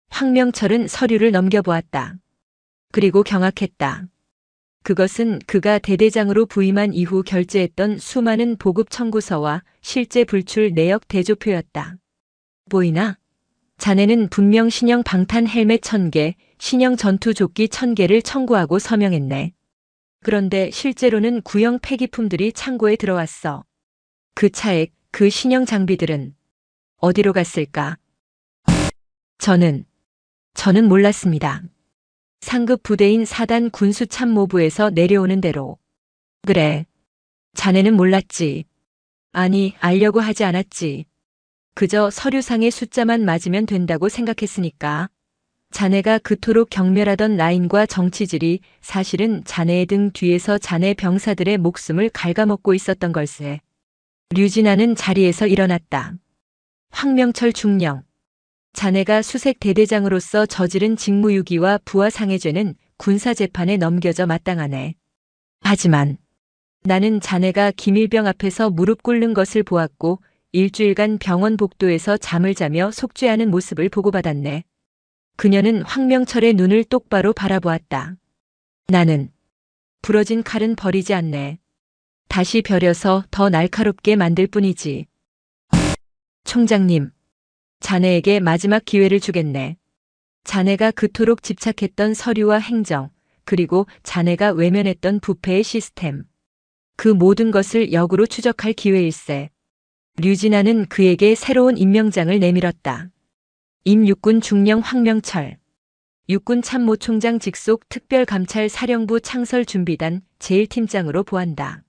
황명철은 서류를 넘겨보았다. 그리고 경악했다. 그것은 그가 대대장으로 부임한 이후 결제했던 수많은 보급 청구서와 실제 불출 내역 대조표였다. 보이나? 자네는 분명 신형 방탄 헬멧 1000개, 신형 전투조끼 1000개를 청구하고 서명했네. 그런데 실제로는 구형 폐기품들이 창고에 들어왔어. 그 차액, 그 신형 장비들은 어디로 갔을까? 저는 몰랐습니다. 상급 부대인 4단 군수참모부에서 내려오는 대로. 그래. 자네는 몰랐지. 아니, 알려고 하지 않았지. 그저 서류상의 숫자만 맞으면 된다고 생각했으니까. 자네가 그토록 경멸하던 라인과 정치질이 사실은 자네의 등 뒤에서 자네 병사들의 목숨을 갉아먹고 있었던 걸세. 류진아는 자리에서 일어났다. 황명철 중령. 자네가 수색 대대장으로서 저지른 직무유기와 부하상해죄는 군사재판에 넘겨져 마땅하네. 하지만 나는 자네가 김일병 앞에서 무릎 꿇는 것을 보았고 일주일간 병원 복도에서 잠을 자며 속죄하는 모습을 보고받았네. 그녀는 황명철의 눈을 똑바로 바라보았다. 나는 부러진 칼은 버리지 않네. 다시 벼려서 더 날카롭게 만들 뿐이지. 총장님. 자네에게 마지막 기회를 주겠네. 자네가 그토록 집착했던 서류와 행정, 그리고 자네가 외면했던 부패의 시스템. 그 모든 것을 역으로 추적할 기회일세. 류진아는 그에게 새로운 임명장을 내밀었다. 임육군 중령 황명철. 육군 참모총장 직속 특별감찰사령부 창설준비단 제1팀장으로 보한다.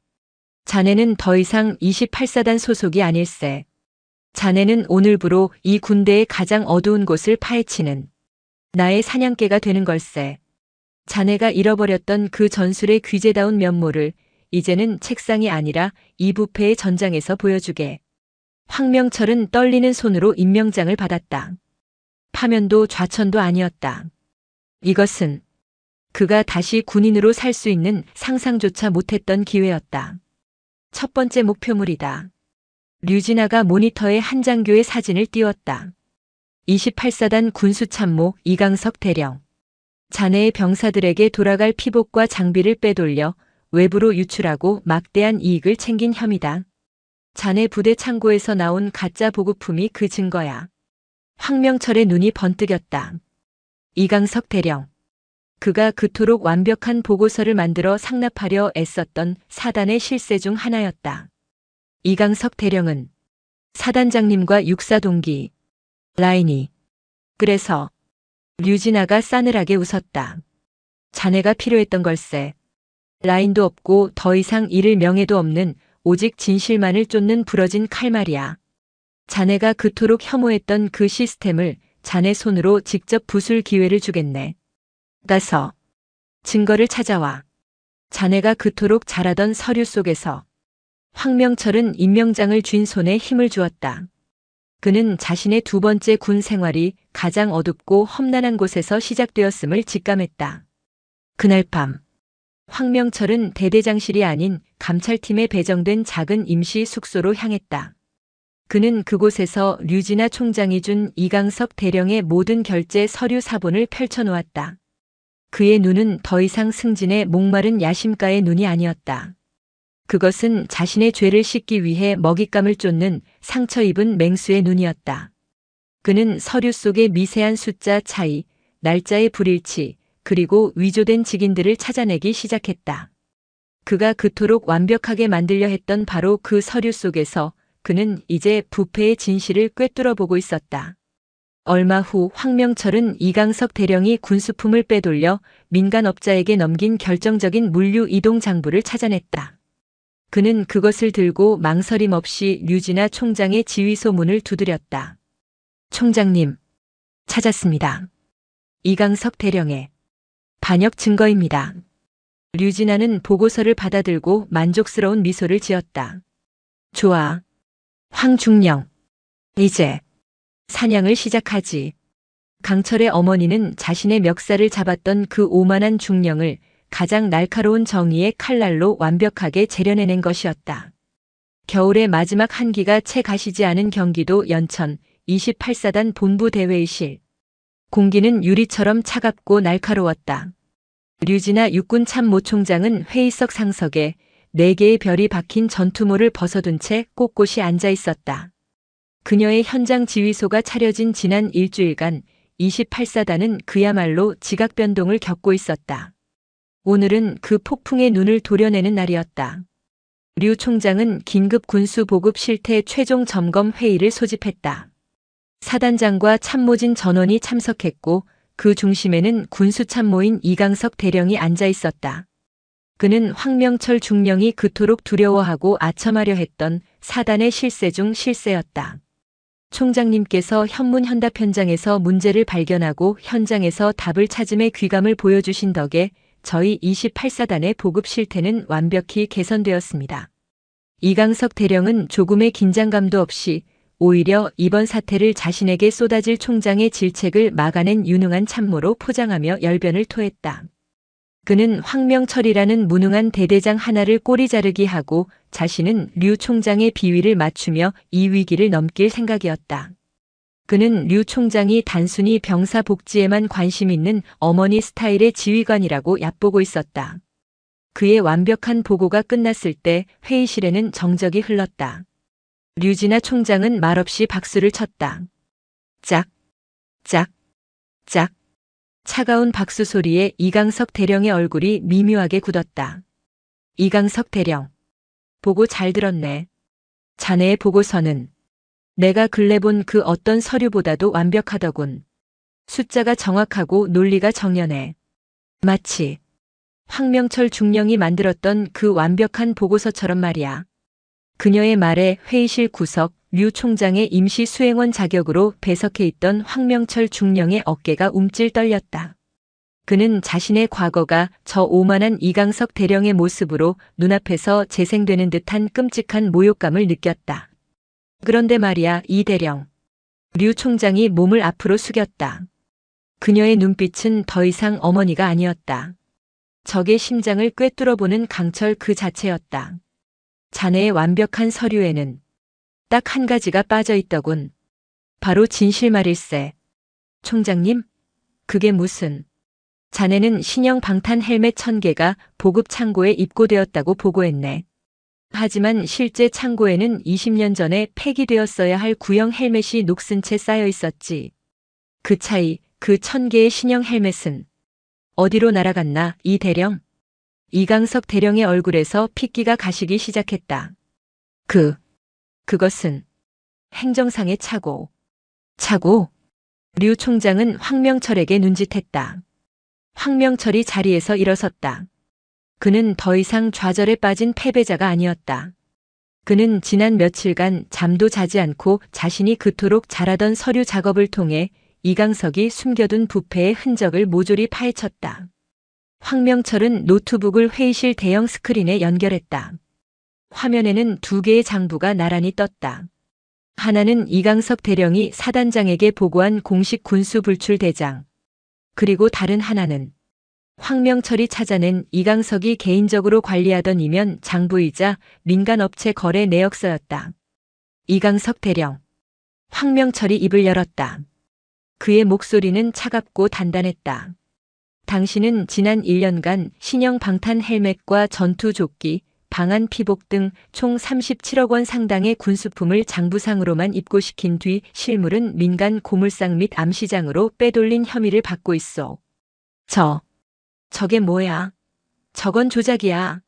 자네는 더 이상 28사단 소속이 아닐세. 자네는 오늘부로 이 군대의 가장 어두운 곳을 파헤치는 나의 사냥개가 되는 걸세. 자네가 잃어버렸던 그 전술의 귀재다운 면모를 이제는 책상이 아니라 이 부패의 전장에서 보여주게. 황명철은 떨리는 손으로 임명장을 받았다. 파면도 좌천도 아니었다. 이것은 그가 다시 군인으로 살 수 있는 상상조차 못했던 기회였다. 첫 번째 목표물이다. 류진아가 모니터에 한장교의 사진을 띄웠다. 28사단 군수참모 이강석 대령. 자네의 병사들에게 돌아갈 피복과 장비를 빼돌려 외부로 유출하고 막대한 이익을 챙긴 혐의다. 자네 부대 창고에서 나온 가짜 보급품이 그 증거야. 황명철의 눈이 번뜩였다. 이강석 대령. 그가 그토록 완벽한 보고서를 만들어 상납하려 애썼던 사단의 실세 중 하나였다. 이강석 대령은 사단장님과 육사 동기 라인이. 그래서 류진아가 싸늘하게 웃었다. 자네가 필요했던 걸세. 라인도 없고 더 이상 잃을 명예도 없는 오직 진실만을 쫓는 부러진 칼말이야. 자네가 그토록 혐오했던 그 시스템을 자네 손으로 직접 부술 기회를 주겠네. 가서 증거를 찾아와. 자네가 그토록 잘하던 서류 속에서. 황명철은 임명장을 쥔 손에 힘을 주었다. 그는 자신의 두 번째 군 생활이 가장 어둡고 험난한 곳에서 시작되었음을 직감했다. 그날 밤 황명철은 대대장실이 아닌 감찰팀에 배정된 작은 임시 숙소로 향했다. 그는 그곳에서 류진아 총장이 준 이강석 대령의 모든 결제 서류 사본을 펼쳐놓았다. 그의 눈은 더 이상 승진에 목마른 야심가의 눈이 아니었다. 그것은 자신의 죄를 씻기 위해 먹잇감을 쫓는 상처 입은 맹수의 눈이었다. 그는 서류 속의 미세한 숫자 차이, 날짜의 불일치, 그리고 위조된 직인들을 찾아내기 시작했다. 그가 그토록 완벽하게 만들려 했던 바로 그 서류 속에서 그는 이제 부패의 진실을 꿰뚫어 보고 있었다. 얼마 후 황명철은 이강석 대령이 군수품을 빼돌려 민간업자에게 넘긴 결정적인 물류 이동 장부를 찾아냈다. 그는 그것을 들고 망설임 없이 류진아 총장의 지휘소 문을 두드렸다. 총장님, 찾았습니다. 이강석 대령의 반역 증거입니다. 류진아는 보고서를 받아들고 만족스러운 미소를 지었다. 좋아. 황중령. 이제 사냥을 시작하지. 강철의 어머니는 자신의 멱살을 잡았던 그 오만한 중령을 가장 날카로운 정의의 칼날로 완벽하게 재려내는 것이었다. 겨울의 마지막 한기가 채 가시지 않은 경기도 연천 28사단 본부 대회의실. 공기는 유리처럼 차갑고 날카로웠다. 류진아 육군 참모총장은 회의석 상석에 4개의 별이 박힌 전투모를 벗어둔 채 꼿꼿이 앉아 있었다. 그녀의 현장 지휘소가 차려진 지난 일주일간 28사단은 그야말로 지각 변동을 겪고 있었다. 오늘은 그 폭풍의 눈을 도려내는 날이었다. 류 총장은 긴급 군수 보급 실태 최종 점검 회의를 소집했다. 사단장과 참모진 전원이 참석했고 그 중심에는 군수참모인 이강석 대령이 앉아 있었다. 그는 황명철 중령이 그토록 두려워하고 아첨하려 했던 사단의 실세 중 실세였다. 총장님께서 현문현답 현장에서 문제를 발견하고 현장에서 답을 찾음의 귀감을 보여주신 덕에 저희 28사단의 보급 실태는 완벽히 개선되었습니다. 이강석 대령은 조금의 긴장감도 없이 오히려 이번 사태를 자신에게 쏟아질 총장의 질책을 막아낸 유능한 참모로 포장하며 열변을 토했다. 그는 황명철이라는 무능한 대대장 하나를 꼬리 자르기 하고 자신은 류 총장의 비위를 맞추며 이 위기를 넘길 생각이었다. 그는 류 총장이 단순히 병사 복지에만 관심 있는 어머니 스타일의 지휘관이라고 얕보고 있었다. 그의 완벽한 보고가 끝났을 때 회의실에는 정적이 흘렀다. 류진아 총장은 말없이 박수를 쳤다. 짝, 짝, 짝. 차가운 박수 소리에 이강석 대령의 얼굴이 미묘하게 굳었다. 이강석 대령. 보고 잘 들었네. 자네의 보고서는 내가 근래 본 그 어떤 서류보다도 완벽하더군. 숫자가 정확하고 논리가 정연해. 마치 황명철 중령이 만들었던 그 완벽한 보고서처럼 말이야. 그녀의 말에 회의실 구석 류 총장의 임시 수행원 자격으로 배석해 있던 황명철 중령의 어깨가 움찔 떨렸다. 그는 자신의 과거가 저 오만한 이강석 대령의 모습으로 눈앞에서 재생되는 듯한 끔찍한 모욕감을 느꼈다. 그런데 말이야, 이 대령. 류 총장이 몸을 앞으로 숙였다. 그녀의 눈빛은 더 이상 어머니가 아니었다. 적의 심장을 꿰뚫어보는 강철 그 자체였다. 자네의 완벽한 서류에는 딱 한 가지가 빠져 있더군. 바로 진실말일세. 총장님, 그게 무슨... 자네는 신형 방탄 헬멧 1000개가 보급 창고에 입고되었다고 보고했네. 하지만 실제 창고에는 20년 전에 폐기되었어야 할 구형 헬멧이 녹슨 채 쌓여 있었지. 그 차이, 그 1000개의 신형 헬멧은 어디로 날아갔나, 이 대령? 이강석 대령의 얼굴에서 핏기가 가시기 시작했다. 그것은 행정상의 착오. 착오? 류 총장은 황명철에게 눈짓했다. 황명철이 자리에서 일어섰다. 그는 더 이상 좌절에 빠진 패배자가 아니었다. 그는 지난 며칠간 잠도 자지 않고 자신이 그토록 잘하던 서류 작업을 통해 이강석이 숨겨둔 부패의 흔적을 모조리 파헤쳤다. 황명철은 노트북을 회의실 대형 스크린에 연결했다. 화면에는 2개의 장부가 나란히 떴다. 하나는 이강석 대령이 사단장에게 보고한 공식 군수 불출 대장. 그리고 다른 하나는 황명철이 찾아낸 이강석이 개인적으로 관리하던 이면 장부이자 민간업체 거래 내역서였다. 이강석 대령. 황명철이 입을 열었다. 그의 목소리는 차갑고 단단했다. 당신은 지난 1년간 신형 방탄 헬멧과 전투조끼, 방한 피복 등 총 37억 원 상당의 군수품을 장부상으로만 입고시킨 뒤 실물은 민간 고물상 및 암시장으로 빼돌린 혐의를 받고 있어. 저게 뭐야? 저건 조작이야.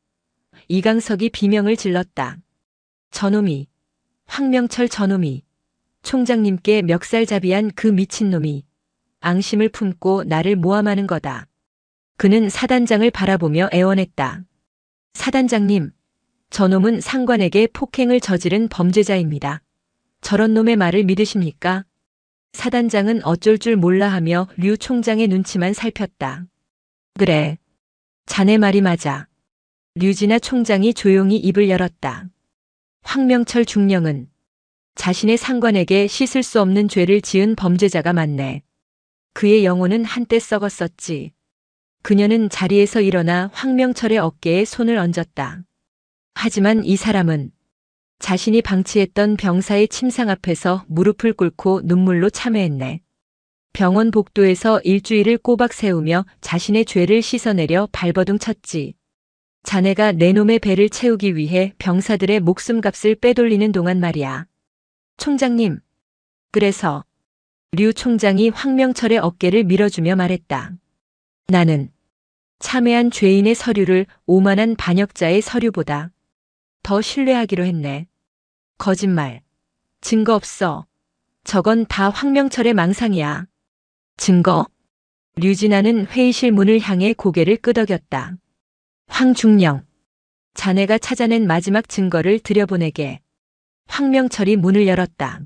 이강석이 비명을 질렀다. 저놈이, 황명철 저놈이, 총장님께 멱살잡이한 그 미친놈이 앙심을 품고 나를 모함하는 거다. 그는 사단장을 바라보며 애원했다. 사단장님, 저놈은 상관에게 폭행을 저지른 범죄자입니다. 저런 놈의 말을 믿으십니까? 사단장은 어쩔 줄 몰라 하며 류 총장의 눈치만 살폈다. 그래. 자네 말이 맞아. 류진아 총장이 조용히 입을 열었다. 황명철 중령은 자신의 상관에게 씻을 수 없는 죄를 지은 범죄자가 맞네. 그의 영혼은 한때 썩었었지. 그녀는 자리에서 일어나 황명철의 어깨에 손을 얹었다. 하지만 이 사람은 자신이 방치했던 병사의 침상 앞에서 무릎을 꿇고 눈물로 참회했네. 병원 복도에서 일주일을 꼬박 세우며 자신의 죄를 씻어내려 발버둥 쳤지. 자네가 내 놈의 배를 채우기 위해 병사들의 목숨값을 빼돌리는 동안 말이야. 총장님. 그래서 류 총장이 황명철의 어깨를 밀어주며 말했다. 나는 참회한 죄인의 서류를 오만한 반역자의 서류보다 더 신뢰하기로 했네. 거짓말. 증거 없어. 저건 다 황명철의 망상이야. 증거? 류진아는 회의실 문을 향해 고개를 끄덕였다. 황중령. 자네가 찾아낸 마지막 증거를 들여보내게. 황명철이 문을 열었다.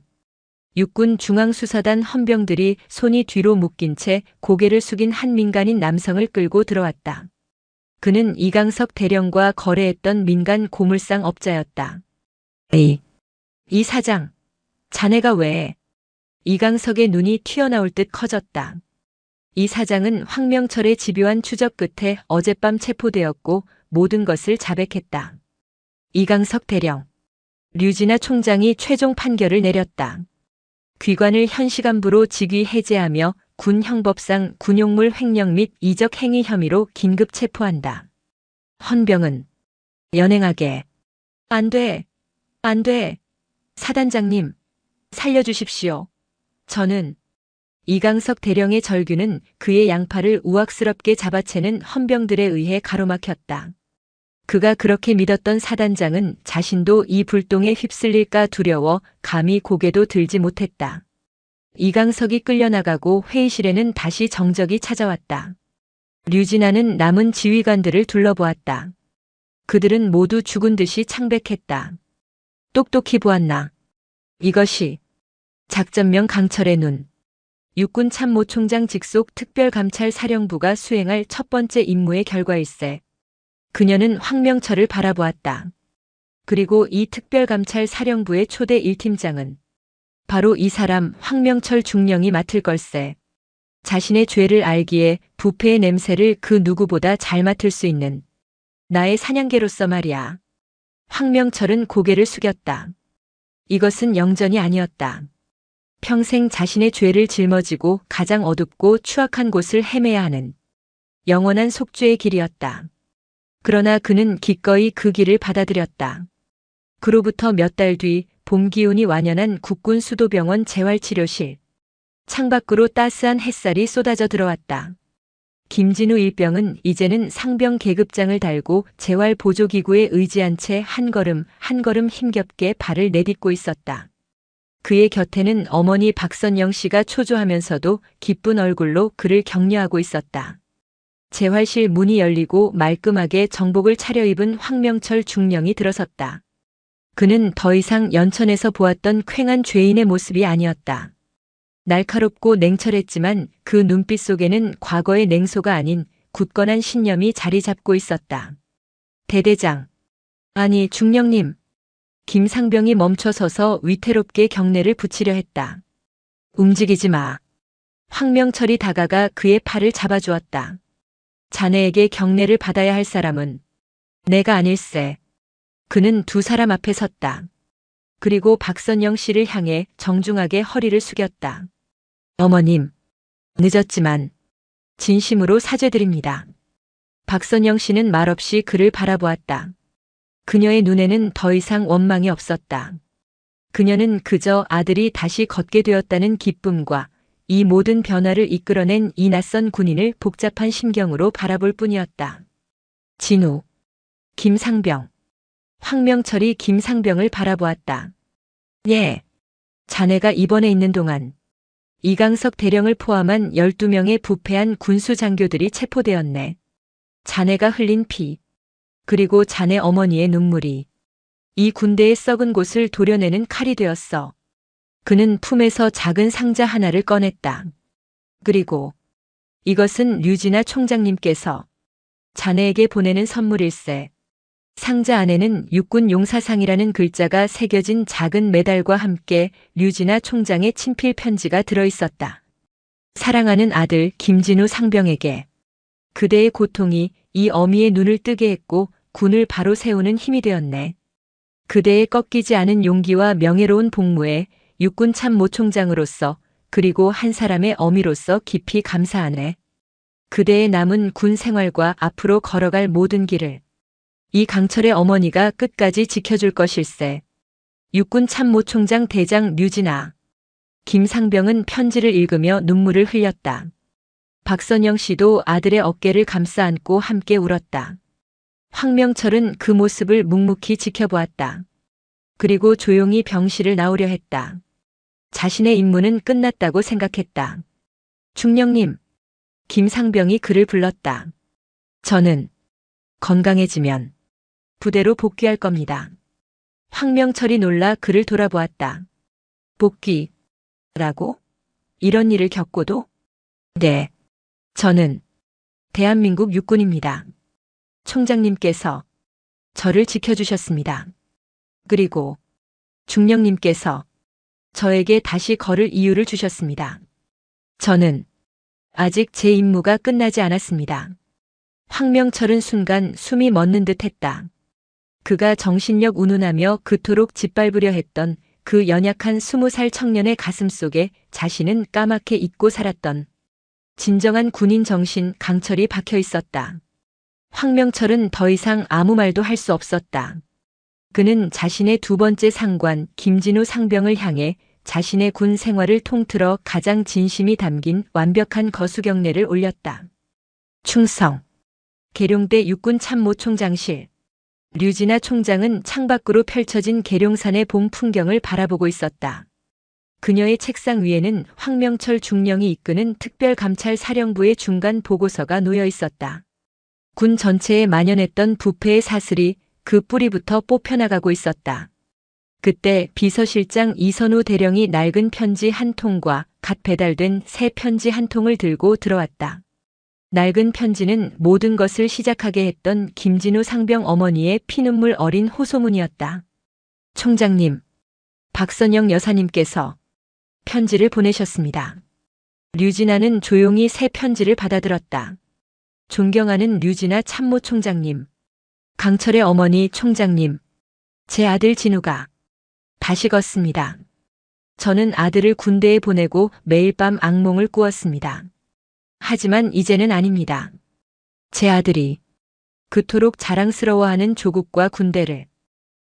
육군 중앙수사단 헌병들이 손이 뒤로 묶인 채 고개를 숙인 한 민간인 남성을 끌고 들어왔다. 그는 이강석 대령과 거래했던 민간 고물상 업자였다. 이 사장, 자네가 왜? 이강석의 눈이 튀어나올 듯 커졌다. 이 사장은 황명철의 집요한 추적 끝에 어젯밤 체포되었고 모든 것을 자백했다. 이강석 대령. 류진아 총장이 최종 판결을 내렸다. 귀관을 현시간부로 직위 해제하며 군 형법상 군용물 횡령 및 이적 행위 혐의로 긴급 체포한다. 헌병은 연행하게. 안 돼. 안 돼. 사단장님, 살려주십시오. 저는 이강석 대령의 절규는 그의 양팔을 우악스럽게 잡아채는 헌병들에 의해 가로막혔다. 그가 그렇게 믿었던 사단장은 자신도 이 불똥에 휩쓸릴까 두려워 감히 고개도 들지 못했다. 이강석이 끌려나가고 회의실에는 다시 정적이 찾아왔다. 류진아는 남은 지휘관들을 둘러보았다. 그들은 모두 죽은 듯이 창백했다. 똑똑히 보았나. 이것이 작전명 강철의 눈. 육군 참모총장 직속 특별감찰사령부가 수행할 첫 번째 임무의 결과일세. 그녀는 황명철을 바라보았다. 그리고 이 특별감찰사령부의 초대 1팀장은 바로 이 사람 황명철 중령이 맡을 걸세. 자신의 죄를 알기에 부패의 냄새를 그 누구보다 잘 맡을 수 있는 나의 사냥개로서 말이야. 황명철은 고개를 숙였다. 이것은 영전이 아니었다. 평생 자신의 죄를 짊어지고 가장 어둡고 추악한 곳을 헤매야 하는 영원한 속죄의 길이었다. 그러나 그는 기꺼이 그 길을 받아들였다. 그로부터 몇 달 뒤 봄 기운이 완연한 국군 수도병원 재활치료실. 창밖으로 따스한 햇살이 쏟아져 들어왔다. 김진우 일병은 이제는 상병 계급장을 달고 재활보조기구에 의지한 채 한 걸음 한 걸음 힘겹게 발을 내딛고 있었다. 그의 곁에는 어머니 박선영 씨가 초조하면서도 기쁜 얼굴로 그를 격려하고 있었다. 재활실 문이 열리고 말끔하게 정복을 차려입은 황명철 중령이 들어섰다. 그는 더 이상 연천에서 보았던 퀭한 죄인의 모습이 아니었다. 날카롭고 냉철했지만 그 눈빛 속에는 과거의 냉소가 아닌 굳건한 신념이 자리 잡고 있었다. 대대장. 아니 중령님. 김상병이 멈춰서서 위태롭게 경례를 붙이려 했다. 움직이지 마. 황명철이 다가가 그의 팔을 잡아주었다. 자네에게 경례를 받아야 할 사람은 내가 아닐세. 그는 두 사람 앞에 섰다. 그리고 박선영 씨를 향해 정중하게 허리를 숙였다. 어머님, 늦었지만 진심으로 사죄드립니다. 박선영 씨는 말없이 그를 바라보았다. 그녀의 눈에는 더 이상 원망이 없었다. 그녀는 그저 아들이 다시 걷게 되었다는 기쁨과 이 모든 변화를 이끌어낸 이 낯선 군인을 복잡한 심경으로 바라볼 뿐이었다. 진우, 김상병. 황명철이 김상병을 바라보았다. 예. 자네가 입원해 있는 동안 이강석 대령을 포함한 12명의 부패한 군수 장교들이 체포되었네. 자네가 흘린 피, 그리고 자네 어머니의 눈물이 이 군대의 썩은 곳을 도려내는 칼이 되었어. 그는 품에서 작은 상자 하나를 꺼냈다. 그리고 이것은 류진아 총장님께서 자네에게 보내는 선물일세. 상자 안에는 육군 용사상이라는 글자가 새겨진 작은 메달과 함께 류진아 총장의 친필 편지가 들어있었다. 사랑하는 아들 김진우 상병에게 그대의 고통이 이 어미의 눈을 뜨게 했고 군을 바로 세우는 힘이 되었네. 그대의 꺾이지 않은 용기와 명예로운 복무에 육군 참모총장으로서 그리고 한 사람의 어미로서 깊이 감사하네. 그대의 남은 군 생활과 앞으로 걸어갈 모든 길을 이 강철의 어머니가 끝까지 지켜줄 것일세. 육군 참모총장 대장 류진아. 김상병은 편지를 읽으며 눈물을 흘렸다. 박선영 씨도 아들의 어깨를 감싸 안고 함께 울었다. 황명철은 그 모습을 묵묵히 지켜보았다. 그리고 조용히 병실을 나오려 했다. 자신의 임무는 끝났다고 생각했다. 중령님. 김상병이 그를 불렀다. 저는 건강해지면 부대로 복귀할 겁니다. 황명철이 놀라 그를 돌아보았다. 복귀라고? 이런 일을 겪고도? 네. 저는 대한민국 육군입니다. 총장님께서 저를 지켜주셨습니다. 그리고 중령님께서 저에게 다시 걸을 이유를 주셨습니다. 저는 아직 제 임무가 끝나지 않았습니다. 황명철은 순간 숨이 멎는 듯 했다. 그가 정신력 운운하며 그토록 짓밟으려 했던 그 연약한 20살 청년의 가슴 속에 자신은 까맣게 잊고 살았던 진정한 군인 정신 강철이 박혀 있었다. 황명철은 더 이상 아무 말도 할 수 없었다. 그는 자신의 두 번째 상관 김진우 상병을 향해 자신의 군 생활을 통틀어 가장 진심이 담긴 완벽한 거수경례를 올렸다. 충성. 계룡대 육군 참모총장실. 류진아 총장은 창밖으로 펼쳐진 계룡산의 봄 풍경을 바라보고 있었다. 그녀의 책상 위에는 황명철 중령이 이끄는 특별감찰사령부의 중간 보고서가 놓여 있었다. 군 전체에 만연했던 부패의 사슬이 그 뿌리부터 뽑혀나가고 있었다. 그때 비서실장 이선우 대령이 낡은 편지 한 통과 갓 배달된 새 편지 한 통을 들고 들어왔다. 낡은 편지는 모든 것을 시작하게 했던 김진우 상병 어머니의 피눈물 어린 호소문이었다. 총장님, 박선영 여사님께서 편지를 보내셨습니다. 류진아는 조용히 새 편지를 받아들었다. 존경하는 류진아 참모총장님, 강철의 어머니 총장님, 제 아들 진우가 다시 걷습니다. 저는 아들을 군대에 보내고 매일 밤 악몽을 꾸었습니다. 하지만 이제는 아닙니다. 제 아들이 그토록 자랑스러워하는 조국과 군대를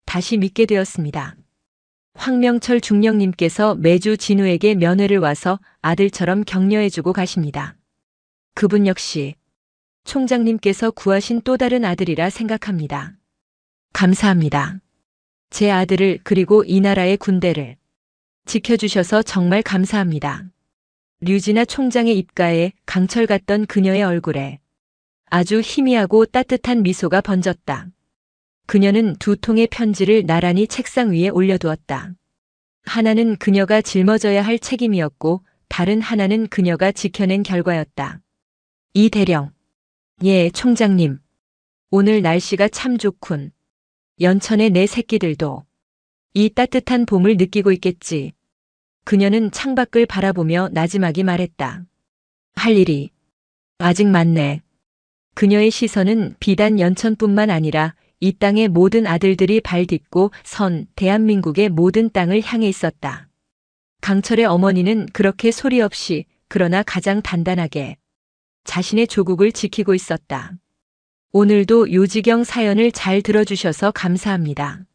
다시 믿게 되었습니다. 황명철 중령님께서 매주 진우에게 면회를 와서 아들처럼 격려해주고 가십니다. 그분 역시 총장님께서 구하신 또 다른 아들이라 생각합니다. 감사합니다. 제 아들을 그리고 이 나라의 군대를 지켜주셔서 정말 감사합니다. 류진아 총장의 입가에 강철 같던 그녀의 얼굴에 아주 희미하고 따뜻한 미소가 번졌다. 그녀는 두 통의 편지를 나란히 책상 위에 올려두었다. 하나는 그녀가 짊어져야 할 책임이었고 다른 하나는 그녀가 지켜낸 결과였다. 이 대령. 예, 총장님. 오늘 날씨가 참 좋군. 연천의 내 새끼들도 이 따뜻한 봄을 느끼고 있겠지. 그녀는 창밖을 바라보며 나지막이 말했다. 할 일이 아직 많네. 그녀의 시선은 비단 연천뿐만 아니라 이 땅의 모든 아들들이 발 딛고 선 대한민국의 모든 땅을 향해 있었다. 강철의 어머니는 그렇게 소리 없이 그러나 가장 단단하게 자신의 조국을 지키고 있었다. 오늘도 요지경 사연을 잘 들어주셔서 감사합니다.